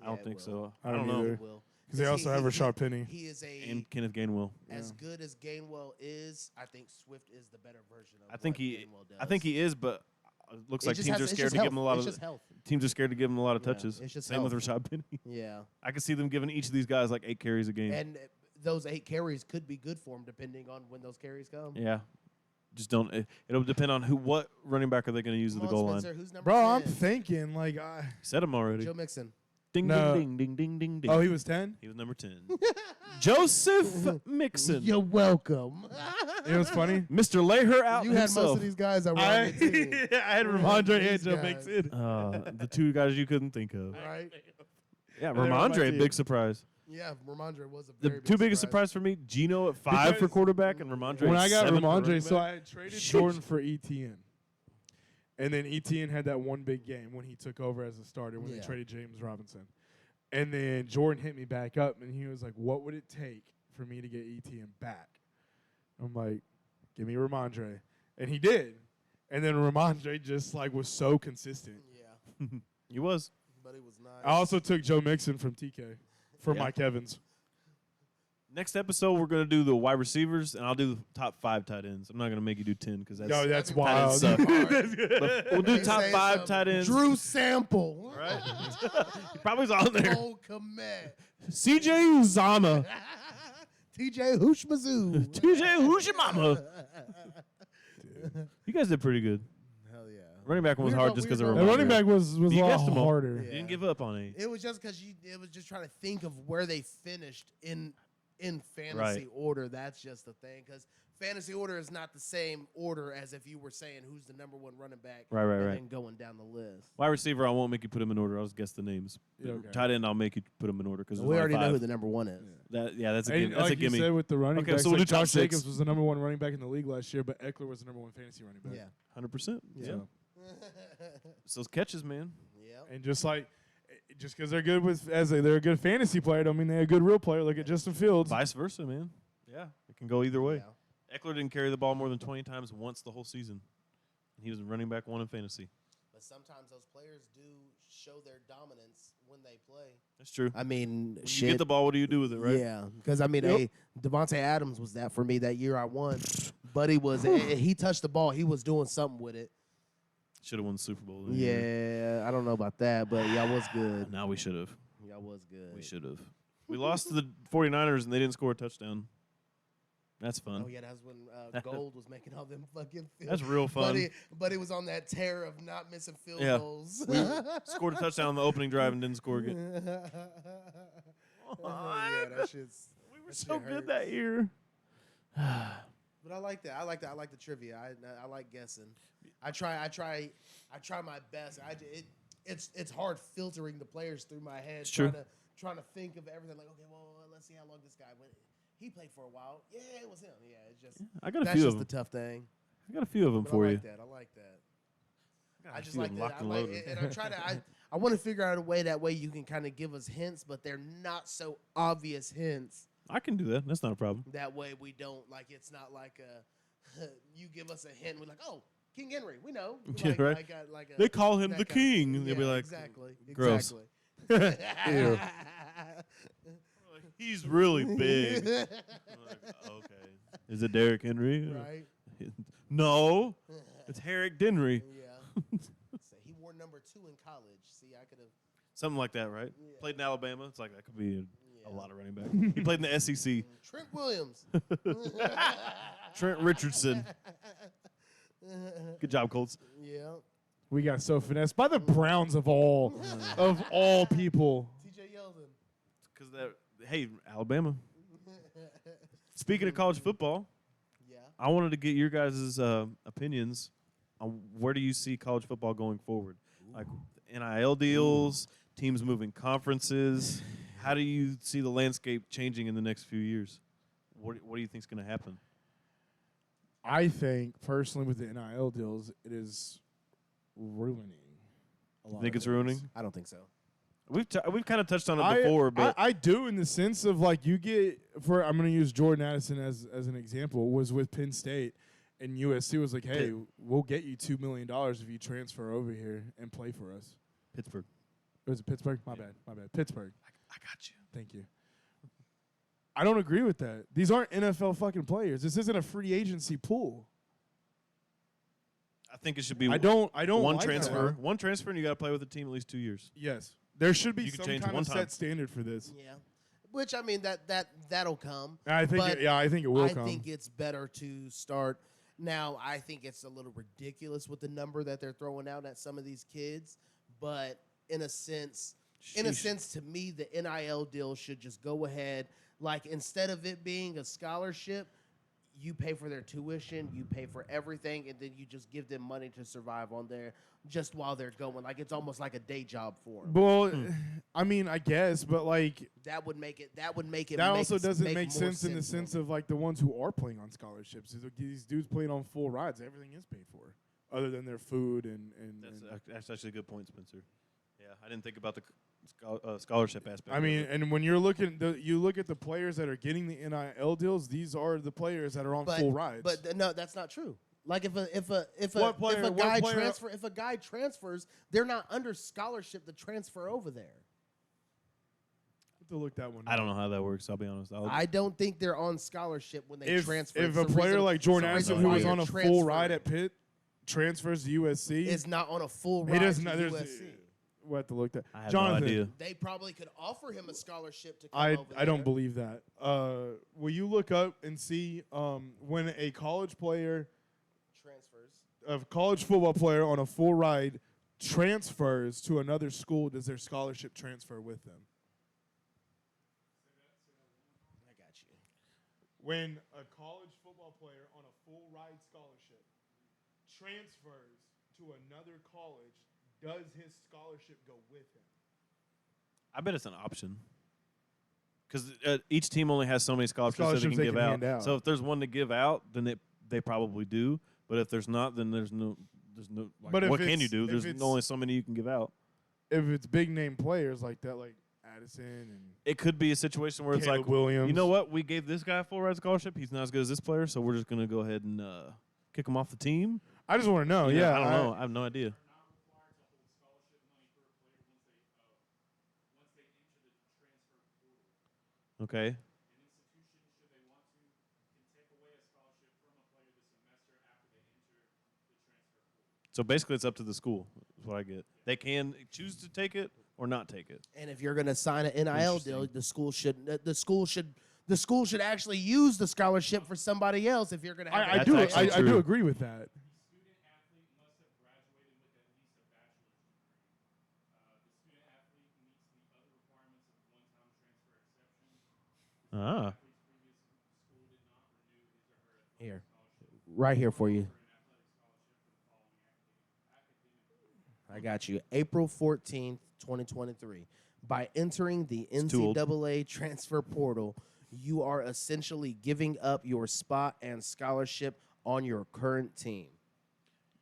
I don't it think will. so. I I don't don't know. either. It will. because they also have Rashard Penny. He is And Kenneth Gainwell. as good as Gainwell is. I think Swift is the better version of I think what he. Gainwell does. I think he is, but it looks It like just teams has- are it's scared just to give health. him a lot It's of. just health. Teams are scared to give him a lot of Yeah, touches. it's just Same with health. Rashad Penny. Yeah, I could see them giving each of these guys like 8 carries a game. and those 8 carries could be good for him depending on when those carries come. Yeah. Just don't. It'll depend on what running back are they going to use at Come the on, goal Spencer, line. who's number Bro, 10? I'm thinking like Said him already. Joe Mixon. Ding, No. ding, ding, ding, ding, ding. oh, he was 10. He was number 10. Joseph Mixon. You're welcome. It was funny. Mr. Lay her out You had himself. most of these guys that were on I, your team, I had Yeah, Ramondre these and Joe guys. Mixon. The two guys you couldn't think of. right? Yeah, they're on my Ramondre, team. big surprise. Yeah, Ramondre was a The very two big biggest surprise for me, Gino at 5 for Because quarterback and Ramondre When at I got 7 for Ramondre, running so back. I had traded Jordan for ETN. And then ETN had that one big game when he took over as a starter when they Yeah. traded James Robinson. And then Jordan hit me back up, and he was like, what would it take for me to get ETN back? I'm like, give me Ramondre. And he did. And then Ramondre just like was so consistent. Yeah, He was. but it was nice. I also took Joe Mixon from TK for Yeah. Mike Evans. Next episode, we're going to do the wide receivers, and I'll do the top 5 tight ends. I'm not going to make you do 10 because that's. Yo, that's Tight ends wild. suck. That's But we'll do You top say 5 something. tight ends. Drew Sample. Right? He probably's on there. Cole Kmet. CJ Uzama. TJ Hushmazoo. TJ Hushimama. You guys did pretty good. Hell yeah. Running back one was Weird hard though- just because weird of though. The Ramondre. running back was a You lot guessed them all. harder. You didn't give up on it. It was just because it was just trying to think of where they finished in fantasy Right. order. That's just the thing, because fantasy order is not the same order as if you were saying who's the number 1 running back, Right. and then going down the list. Wide receiver, I won't make you put them in order. I'll just guess the names. Yeah, okay. Tight end, I'll make you put them in order because We already know who the number 1 is. That's a And gimme. That's like a gimme. you said with the running Okay, backs, so we'll like do top Josh 6. Jacobs was the number 1 running back in the league last year, but Eckler was the number 1 fantasy running back. Yeah. 100%. Yeah. So- It's those catches, man. Yeah. And just like, just because they're good they're a good fantasy player, don't mean they're a good real player. Look at Justin Fields. Vice versa, man. Yeah, it can go either way. Yeah. Eckler didn't carry the ball more than 20 times once the whole season. And he was running back 1 in fantasy. But sometimes those players do show their dominance when they play. That's true. I mean, When you get the ball, what do you do with it, right? Yeah, because I mean, Yep. hey, Devontae Adams was that for me that year I won. Buddy was he touched the ball, he was doing something with it. Should have won the Super Bowl. Yeah, I don't know about that, but y'all was good. Now we should have. Y'all was good. We should have. We lost to the 49ers and they didn't score a touchdown. That's fun. Oh yeah, that's when Gold was making all them fucking field. That's real fun. Buddy was on that tear of not missing field Yeah. goals. We scored a touchdown on the opening drive and didn't score again. yeah, that shit's. We were That so shit good hurts. that year. But I like that. I like that. I like the trivia. I like guessing. I try my best. It's hard filtering the players through my head. It's true. Trying to think of everything. Like, okay, well, let's see how long this guy went. He played for a while. Yeah, it was him. Yeah, it's just I got a that's few just of the them. tough thing. I got a few of them But for I you. like that. I like that. I a just few of like them that. locked I and like, loaded. and I try to. I want to figure out a way that way you can kind of give us hints, but they're not so obvious hints. I can do that. That's not a problem. That way we don't like. It's not like a. You give us a hint. We're like, oh, King Henry. We know. Yeah, Like, right. like They call him that the kind of- king. And they'll be yeah, like, exactly. gross. Exactly. Ew. he's really big. I'm like, okay. Is it Derrick Henry? Right. No. It's Herrick Denry. Yeah. So he wore number 2 in college. See, I could have. Something like that, right? Yeah. Played in Alabama. It's like that could be a Yeah. lot of running back. He played in the SEC. Trent Williams. Trent Richardson. Good job, Colts. Yeah. We got so finessed by the Browns of all people. TJ Yeldon. Because that, hey, Alabama. Speaking of college football, Yeah. I wanted to get your guys' opinions on where do you see college football going forward? Like NIL deals, teams moving conferences. How do you see the landscape changing in the next few years? What do you think is going to happen? I think personally with the NIL deals, it is ruining a lot. You think of it's things. ruining? I don't think so. We've kind of touched on it before, but I do in the sense of like you get I'm going to use Jordan Addison as an example. Was with Penn State, and USC was like, hey, we'll get you $2 million if you transfer over here and play for us. Pittsburgh. Was it Pittsburgh? My bad. Pittsburgh. I got you. Thank you. I don't agree with that. These aren't NFL fucking players. This isn't a free agency pool. I think it should be. I don't. One like transfer. that. One transfer, and you got to play with the team at least 2 years. Yes, there should be You can some change kind one of time. set standard for this. Yeah, which I mean that'll come. I think. But I think it will I come. think it's better to start now. I think it's a little ridiculous with the number that they're throwing out at some of these kids, but in a sense, to me, the NIL deal should just go ahead. Like instead of it being a scholarship, you pay for their tuition, you pay for everything, and then you just give them money to survive on there just while they're going. Like it's almost like a day job for them. Well, I mean, I guess, but like That would make it. That also doesn't make more sense in the sense for of like the ones who are playing on scholarships. These dudes playing on full rides, everything is paid for, other than their food and. That's actually a good point, Spencer. Yeah, I didn't think about the scholarship aspect. I mean, and when you're looking, you look at the players that are getting the NIL deals. These are the players that are on full rides. But no, that's not true. Like if What player- if a guy transfers, they're not under scholarship to transfer over there. have to look that one. I don't know how that works. I'll be honest. I don't think they're on scholarship when they transfer. If It's a the player reason- like Jordan it's the Addison, reason who why was you're on a full transferring ride at Pitt, transfers to USC, is not on a full he ride doesn't. to There's USC. we'll have to look that. I have Jonathan, no idea. They probably could offer him a scholarship to come I over there. don't believe that. Will you look up and see when a college player, transfers. a college football player on a full ride transfers to another school, does their scholarship transfer with them? I got you. When a college football player on a full ride scholarship transfers to another college, does his scholarship go with him? I bet it's an option. Because each team only has so many scholarships that they can give hand out. out. So if there's one to give out, then they probably do. But if there's not, then there's no. Like, But if what can it's- you do? if There's it's- only so many you can give out. If it's big name players like that, like Addison and It could be a situation where it's Caleb like, Williams. you know what? We gave this guy a full ride scholarship. He's not as good as this player, so we're just gonna go ahead and kick him off the team. I just want to know. Yeah, I don't know. I have no idea. Okay. So basically, it's up to the school. Is what I get. They can choose to take it or not take it. And if you're going to sign an NIL deal, the school should actually use the scholarship for somebody else. If you're going to have, I That's do. actually I do true. agree with that. Ah. here, right here for you. I got you. April 14th, 2023. By entering the too old. NCAA transfer portal, you are essentially giving up your spot and scholarship on your current team.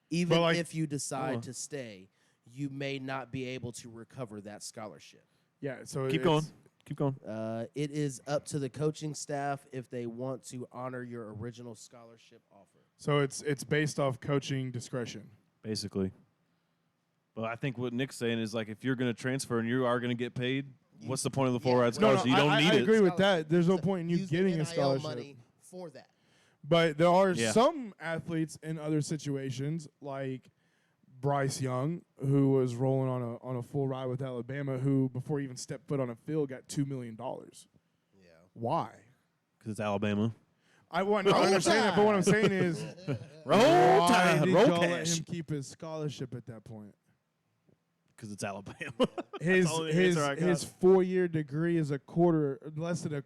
Even But, like- if you decide to stay, you may not be able to recover that scholarship. Yeah. So Keep it's- going. Keep going. It is up to the coaching staff if they want to honor your original scholarship offer. So it's based off coaching discretion. Basically. But I think what Nick's saying is like if you're going to transfer and you are going to get paid, what's the point of the full ride No, scholarship? You don't need I it. agree with that. There's no point in you Use the getting a NIL scholarship. money for that. But there are Yeah. some athletes in other situations, like Bryce Young, who was rolling on a full ride with Alabama, who before he even stepped foot on a field got $2 million. Yeah. Why? Because it's Alabama. I understand that, but what I'm saying is, Roll why Tide. did Roll y'all let cash. him keep his scholarship at that point? Because it's Alabama. His the only his answer I got. his 4-year degree is a quarter,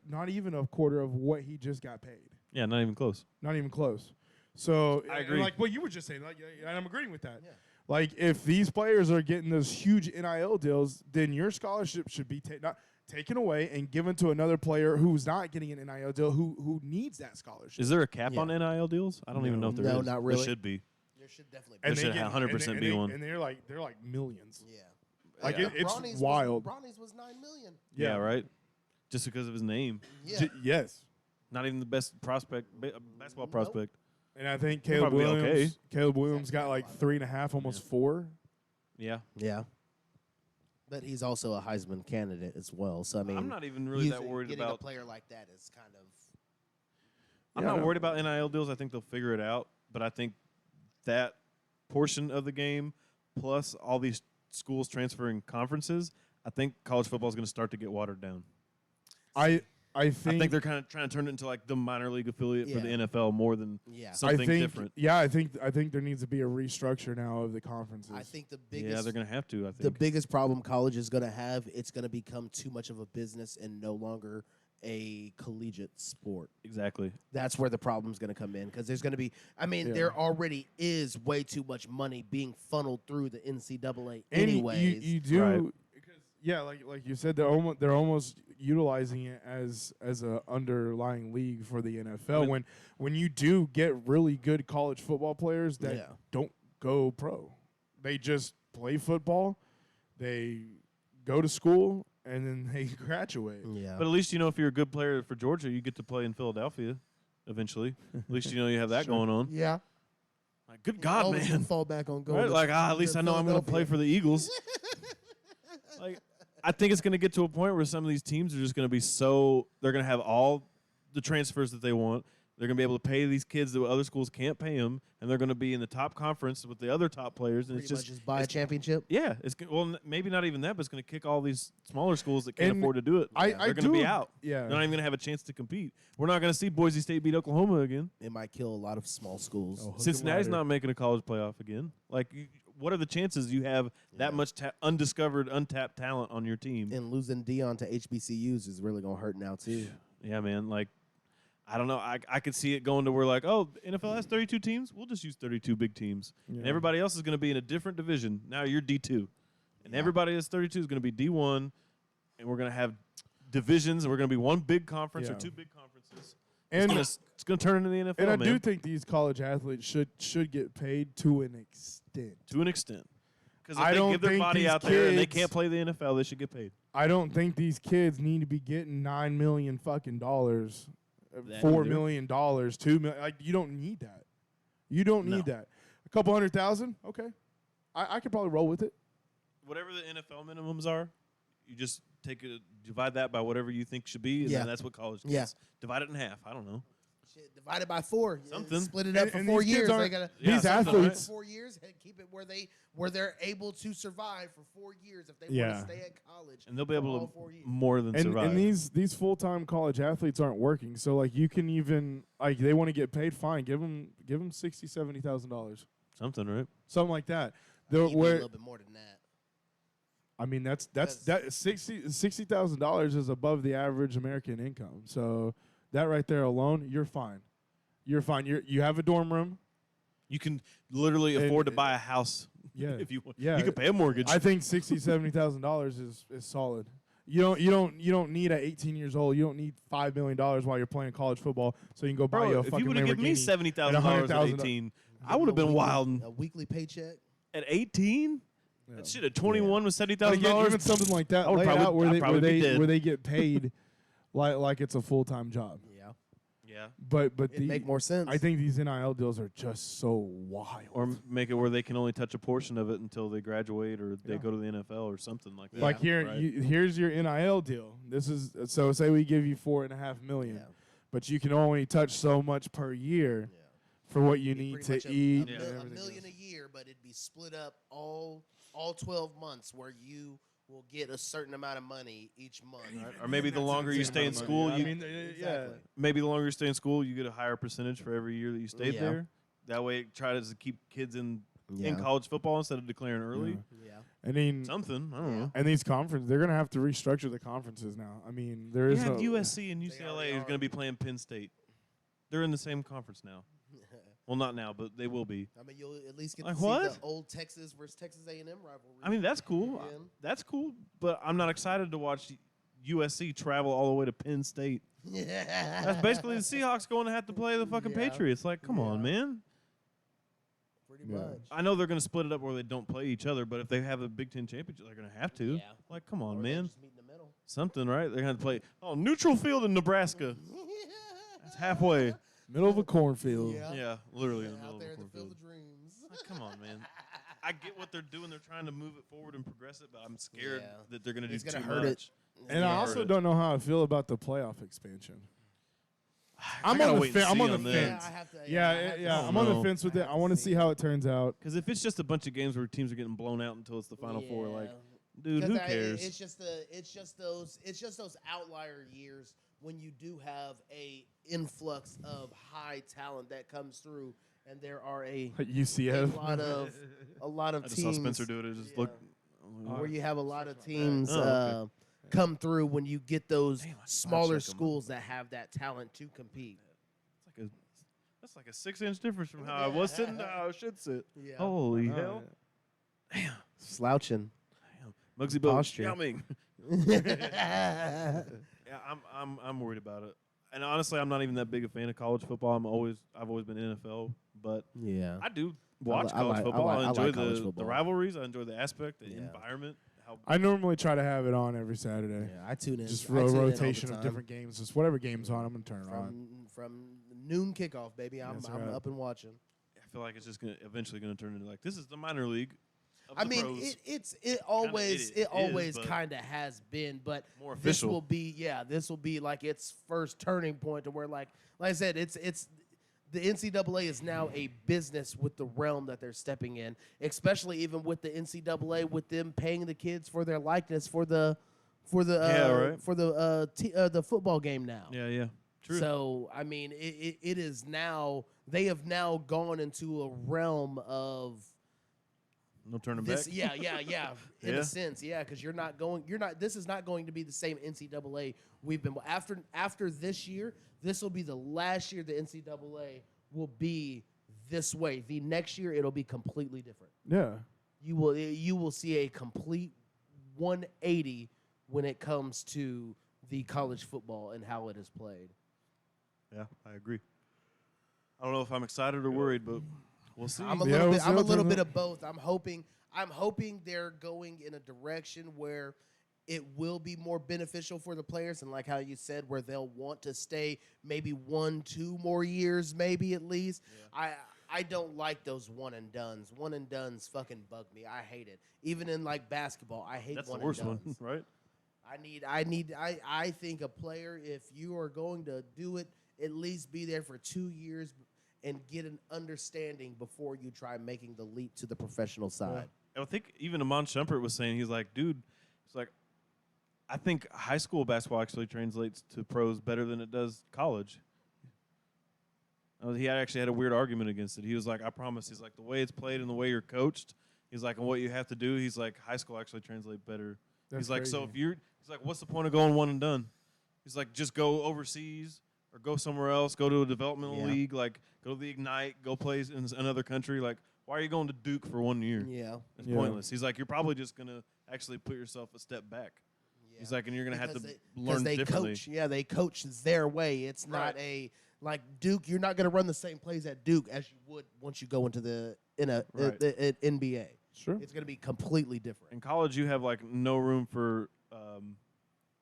not even a quarter of what he just got paid. Yeah, not even close. Not even close. So I and agree. like what you were just saying, like, and I'm agreeing with that. Yeah. Like if these players are getting those huge NIL deals, then your scholarship should be not taken away and given to another player who's not getting an NIL deal who needs that scholarship. Is there a cap Yeah. on NIL deals? I don't even know if there is. No, not really. There should be. There should definitely be. There should 100% be one. And they're like millions. Yeah. Like Yeah. it's Bronny's wild. Bronny's was $9 million. Yeah, right. Just because of his name, Yeah. Yes. not even the best basketball prospect. And I think He'll Caleb probably be Williams. okay. Caleb Williams got like 3.5, almost 4. Yeah, Yeah. But he's also a Heisman candidate as well. So I mean, I'm not even really that worried getting about. a player like that is kind of. I'm Yeah, not no. worried about NIL deals. I think they'll figure it out. But I think that portion of the game, plus all these schools transferring conferences, I think college football is going to start to get watered down. I think they're kind of trying to turn it into like the minor league affiliate for the Yeah. NFL more than Yeah. something I think, different. Yeah, I think there needs to be a restructure now of the conferences. I think the Yeah, biggest. they're going to have to. I think The biggest problem college is going to have, it's going to become too much of a business and no longer a collegiate sport. exactly. That's where the problem's going to come in because there's going to be. I mean, Yeah. there already is way too much money being funneled through the NCAA, And anyways. you do Right. because like you said, they're almost utilizing it as a underlying league for the NFL. I mean- when you do get really good college football players that Yeah. don't go pro, they just play football, they go to school, and then they graduate. Yeah. But at least you know if you're a good player for Georgia, you get to play in Philadelphia eventually. At least you know you have that Sure. going on. yeah. Like, good God, Always can man. fall back on going. Right? to- Like, at least to I know I'm going to play Philadelphia. for the Eagles. Like, I think it's going to get to a point where some of these teams are just going to be they're going to have all the transfers that they want. They're going to be able to pay these kids that other schools can't pay them, and they're going to be in the top conference with the other top players. And Pretty it's much just buy a it's- championship. Yeah, maybe not even that, but it's going to kick all these smaller schools that can't And afford to do it. I They're going to do be ag- out. Yeah. They're not even going to have a chance to compete. We're not going to see Boise State beat Oklahoma again. It might kill a lot of small schools. Oh, hook and Cincinnati's ladder. not making a college playoff again. Like, what are the chances you have that much undiscovered, untapped talent on your team? And losing Dion to HBCUs is really gonna hurt now too. Yeah, man. Like, I don't know. I could see it going to where like, oh, NFL has 32 teams. We'll just use 32 big teams, and Yeah. everybody else is going to be in a different division. Now you're D2, and everybody that's 32 is going to be D1, and we're going to have divisions, and we're going to be one big conference or Yeah. two big conferences. And It's going to turn into the NFL, and I man, do think these college athletes should get paid to an extent. to an extent. Because if I they don't give their think body these out there and they kids- can't play the NFL, they should get paid. I don't think these kids need to be getting $9 million fucking dollars, That $4 either. million, $2 million. Like you don't need that. You don't need No. that. A couple $100,000, okay. I could probably roll with it. Whatever the NFL minimums are, you just divide that by whatever you think should be, and Yeah. then that's what college gets. Yeah. Divide it in half. I don't know. Shit, divided by 4. Something. Split it up And- for and 4 these kids years. They aren't- gotta Yeah, these something, athletes, for 4 years. Keep it where they're able to survive for 4 years if they Yeah. want to stay at college. And they'll be for able all to 4 years. more than survive. and these full-time college athletes aren't working. So like you can even like they want to get paid, fine. Give them $60,000-$70,000. Something, right? Something like that. I think it'd be a Where little bit more than that. I mean that Because- $60,000 is above the average American income. So that right there alone, you're fine. You're fine. You have a dorm room. You can literally And- afford to buy a house Yeah. if you want. Yeah. You could pay a mortgage. I think $60,000-$70,000 is solid. You don't need at 18 years old. You don't need $5 million while you're playing college football, so you can go buy you Bro, a if fucking you would have given me Lamborghini $70,000 and at $100,000 18, I would have been wild. A weekly paycheck. At 18, Yeah. that shit at 21 with But $70,000. again, even something like that, I would lay it probably- out where I'd they probably be dead. where they get paid like it's a full-time job. Yeah. Yeah. But It'd make more sense. I think these NIL deals are just so wild. Or make it where they can only touch a portion of it until they graduate or they Yeah. go to the NFL or something like that. Yeah. Like here, right? here's your NIL deal. This is so say we give you $4.5 million, Yeah. but you can only touch so much per year Yeah. for what you Be need pretty to much eat. Yeah. and A everything million else. a year, but it'd be split up all 12 months where you will get a certain amount of money each month. Or maybe the That's longer you insane stay in amount of school, money. you I mean, yeah. Exactly. maybe the longer you stay in school, you get a higher percentage for every year that you stayed Yeah. there. That way, it tries to keep kids in Yeah. college football instead of declaring early. Yeah. Yeah. I mean, Something I don't know. and these conferences, they're gonna have to restructure the conferences now. I mean, there is You have no USC and They UCLA already is are. going to be playing Penn State. They're in the same conference now. Well, not now, but they will be. I mean, you'll at least get Like to see what? the old Texas versus Texas A&M rivalry. I mean, that's cool. again. That's cool, but I'm not excited to watch USC travel all the way to Penn State. That's basically the Seahawks going to have to play the fucking Yeah. Patriots. Like, come on, Yeah. man. Pretty Yeah. much. I know they're going to split it up where they don't play each other, but if they have a Big Ten championship, they're going to have to. Yeah. Like, come on, Or they man. just meet in the middle. Something, right? They're going to play neutral field in Nebraska. That's halfway. Middle of a cornfield. Yeah. Yeah, literally in the middle Out there of in the the field cornfield. of dreams. Like, come on, man. I get what they're doing. They're trying to move it forward and progress it, but I'm scared Yeah. that they're going to do It's too gonna hurt much. it. And Yeah. I also don't know how I feel about the playoff expansion. I I'm gotta on the wait and I'm see on the on that. fence. I have to. Yeah, I have to yeah, see I'm on the know. fence with I it. have I to want to see see how it turns out. Because if it's just a bunch of games where teams are getting blown out until it's the Final Four, like, dude, 'Cause who cares? It's just those outlier years when you do have a influx of high talent that comes through, and there are a UCF. lot of I just teams saw Spencer do it. It just yeah, looked. where you have a lot of teams Oh, okay. come through when you get those Damn, I should smaller check 'em. schools that have that talent to compete. That's like a 6-inch difference from how I was sitting to how I should sit. Yeah. Holy I know, hell! Damn, Slouching. damn. Muggsy Bogues, Posture. Yao Ming. Yeah. Yeah, I'm worried about it. And honestly, I'm not even that big a fan of college football. I've always been NFL, but I do watch I college like- football. I I, like enjoy college the football. rivalries. I enjoy the aspect, the Yeah. environment. How I normally try to have it on every Saturday. Yeah, I tune in. Just I for a tune in all the rotation of time. different games. Just whatever game's on, I'm gonna turn it on. from noon kickoff, baby. I'm That's I'm right. up and watching. I feel like it's just eventually gonna turn into like this is the minor league. Of I the mean, pros. it always is, but kind of has been, but more this official. will be like its first turning point to where like I said, it's the NCAA is now a business with the realm that they're stepping in, especially even with the NCAA with them paying the kids for their likeness for the the football game now. Yeah. True. So I mean, it is now they have now gone into a realm of no turning this. back. Yeah. In Yeah. a sense, yeah, because you're not. This is not going to be the same NCAA we've been after this year. This will be the last year the NCAA will be this way. The next year it'll be completely different. Yeah. You will see a complete 180 when it comes to the college football and how it is played. Yeah, I agree. I don't know if I'm excited or worried, but we'll see. I'm a Yeah, little we'll bit. see I'm a what little turns bit out. of both. I'm hoping they're going in a direction where it will be more beneficial for the players, and like how you said, where they'll want to stay maybe 1-2 more years, maybe at least. Yeah. I don't like those one and dones. One and dones fucking bug me. I hate it. Even in like basketball, I hate That's the one worst and one, dones. right? I think a player, if you are going to do it, at least be there for 2 years and get an understanding before you try making the leap to the professional side. I think even Amon Shumpert was saying, he's like, dude, it's like, I think high school basketball actually translates to pros better than it does college. He actually had a weird argument against it. He was like, I promise. He's like, the way it's played and the way you're coached, he's like, and what you have to do, he's like, high school actually translates better. That's He's like, so crazy. if you're, he's like, what's the point of going one and done? He's like, just go overseas or go somewhere else, go to a developmental Yeah. league, like go to the Ignite, go play in another country. Like, why are you going to Duke for 1 year? Yeah. It's Yeah. pointless. He's like, you're probably just going to actually put yourself a step back. He's like, and you're going to have to learn they differently. coach. Yeah, they coach their way. It's not Right. like Duke. You're not going to run the same plays at Duke as you would once you go into the Right. NBA. Sure. It's going to be completely different. In college, you have like no room for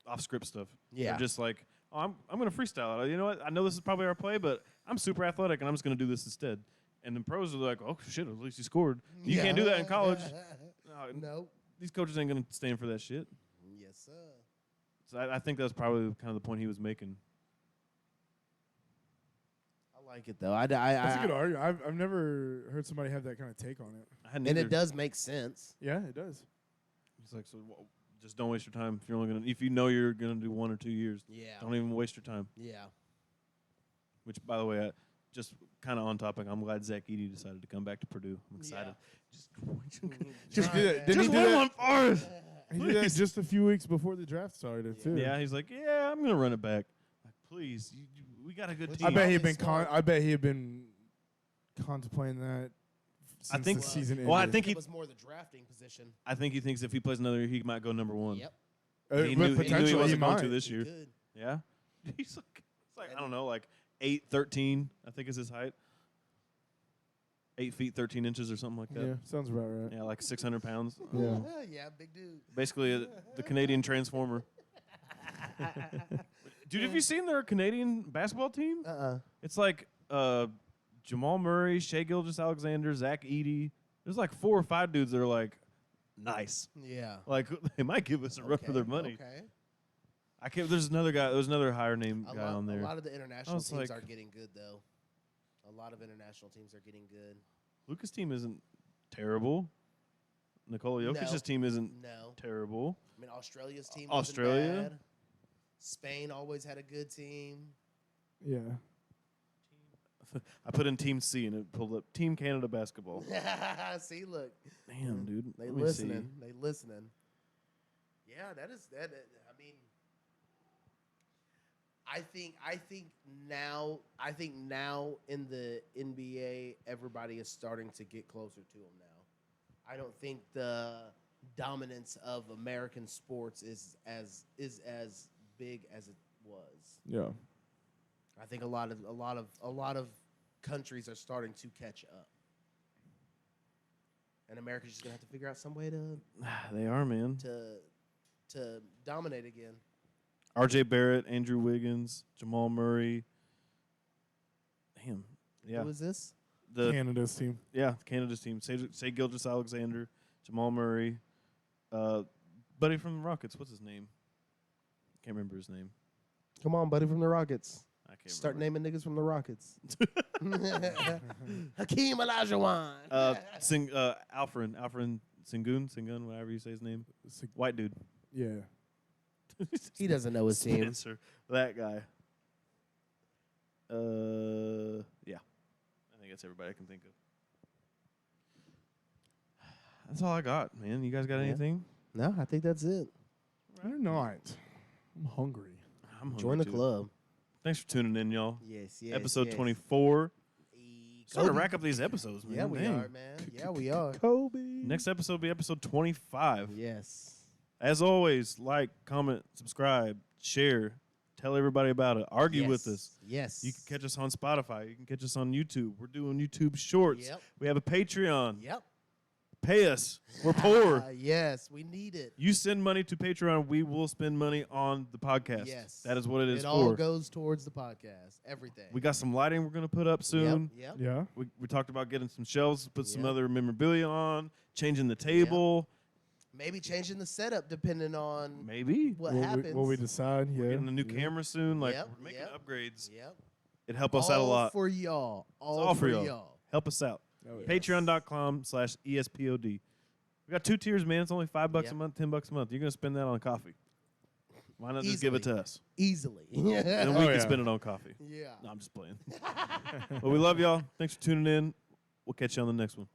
off script stuff. Yeah. They're just like, oh, I'm going to freestyle it. You know what? I know this is probably our play, but I'm super athletic and I'm just going to do this instead. And then pros are like, oh shit, at least he scored. You can't do that in college. No, No. these coaches ain't going to stand for that shit. Yes, sir. So I think that's probably kind of the point he was making. I like it though. That's a good argument. I've never heard somebody have that kind of take on it. I hadn't and either. it does make sense. Yeah, it does. It's like, so just don't waste your time if you're only gonna, if you know you're gonna do 1 or 2 years. Yeah. Don't even waste your time. Yeah. Which, by the way, just kind of on topic, I'm glad Zach Edey decided to come back to Purdue. I'm excited. Just did it. Didn't Just he do win that? one for us. He did that Please. just a few weeks before the draft started too. Yeah, he's like, yeah, I'm gonna run it back. Like, please, we got a good Which team. I bet he had Probably been. smart. I bet he had been contemplating that. Since think- the season well, I ended. think it he- was more the drafting position. I think he thinks if he plays another year, he might go number 1. Yep. He knew he potentially wasn't going might. to this He year. could. Yeah, he's like, it's like I don't know, like 8'13", I think is his height. 8 feet 13 inches or something like Yeah, that. sounds about right. Yeah, like 600 pounds. Yeah. Yeah, big dude. Basically, the Canadian Transformer. Dude, have you seen their Canadian basketball team? It's like Jamal Murray, Shea Gilgeous-Alexander, Zach Edey. There's like 4 or 5 dudes that are like nice. Yeah. Like they might give us a run for their money. Okay. I can't. There's another guy. There's another higher name guy on A there. lot of the international was teams like- are getting good, though. A lot of international teams are getting good. Lucas' team isn't terrible. Nikola Jokic's No. team isn't No. terrible. I mean, Australia's team Australia? wasn't bad. Spain always had a good team. Yeah. I put in Team C and it pulled up Team Canada basketball. See, look. Damn, dude. They Let me listening. see. They listening. Yeah, that is that. I mean, I think now in the NBA, everybody is starting to get closer to them now. I don't think the dominance of American sports is as big as it was. Yeah. I think a lot of countries are starting to catch up. And America's just gonna have to figure out some way to They are, man. to dominate again. R.J. Barrett, Andrew Wiggins, Jamal Murray. Damn. Yeah. Who is this? Canada's team. Yeah, Canada's team. Say Gilgeous-Alexander, Jamal Murray, buddy from the Rockets. What's his name? Can't remember his name. Come on, buddy from the Rockets. I can't Start remember. naming niggas from the Rockets. Hakeem Olajuwon. Alfred Sengun, whatever you say his name. White dude. Yeah. He doesn't know his team. Spencer, that guy. Yeah. I think that's everybody I can think of. That's all I got, man. You guys got Yeah. anything? No, I think that's it. I'm not. I'm hungry. I'm hungry Join the too. club. Thanks for tuning in, y'all. Yes, yes. Episode yes. 24. Starting to Kobe. rack up these episodes, man. Yeah, we Dang. are, man. Yeah, we are. Kobe. Next episode will be episode 25. Yes. As always, like, comment, subscribe, share, tell everybody about it. Argue Yes. with us. Yes. You can catch us on Spotify. You can catch us on YouTube. We're doing YouTube Shorts. Yep. We have a Patreon. Yep. Pay us. We're poor. Yes, we need it. You send money to Patreon, we will spend money on the podcast. Yes. That is what it is It all for. goes towards the podcast. Everything. We got some lighting we're going to put up soon. Yep. Yeah. We talked about getting some shelves, put some Yep. other memorabilia on, changing the table. Maybe changing the setup depending on Maybe. what What happens. we decide. We're Yeah. getting a new Yeah. camera soon. Like, Yep, we're making yep. upgrades. Yep. It'd help us out a lot. For y'all. all for y'all. Help us out. Oh, yeah. Patreon.com/ESPOD. We got 2 tiers, man. It's only $5 Yep. a month, $10 a month. You're going to spend that on coffee. Why not just give it to us? Easily. And we Oh, can yeah. spend it on coffee. Yeah. No, I'm just playing. But we love y'all. Thanks for tuning in. We'll catch you on the next one.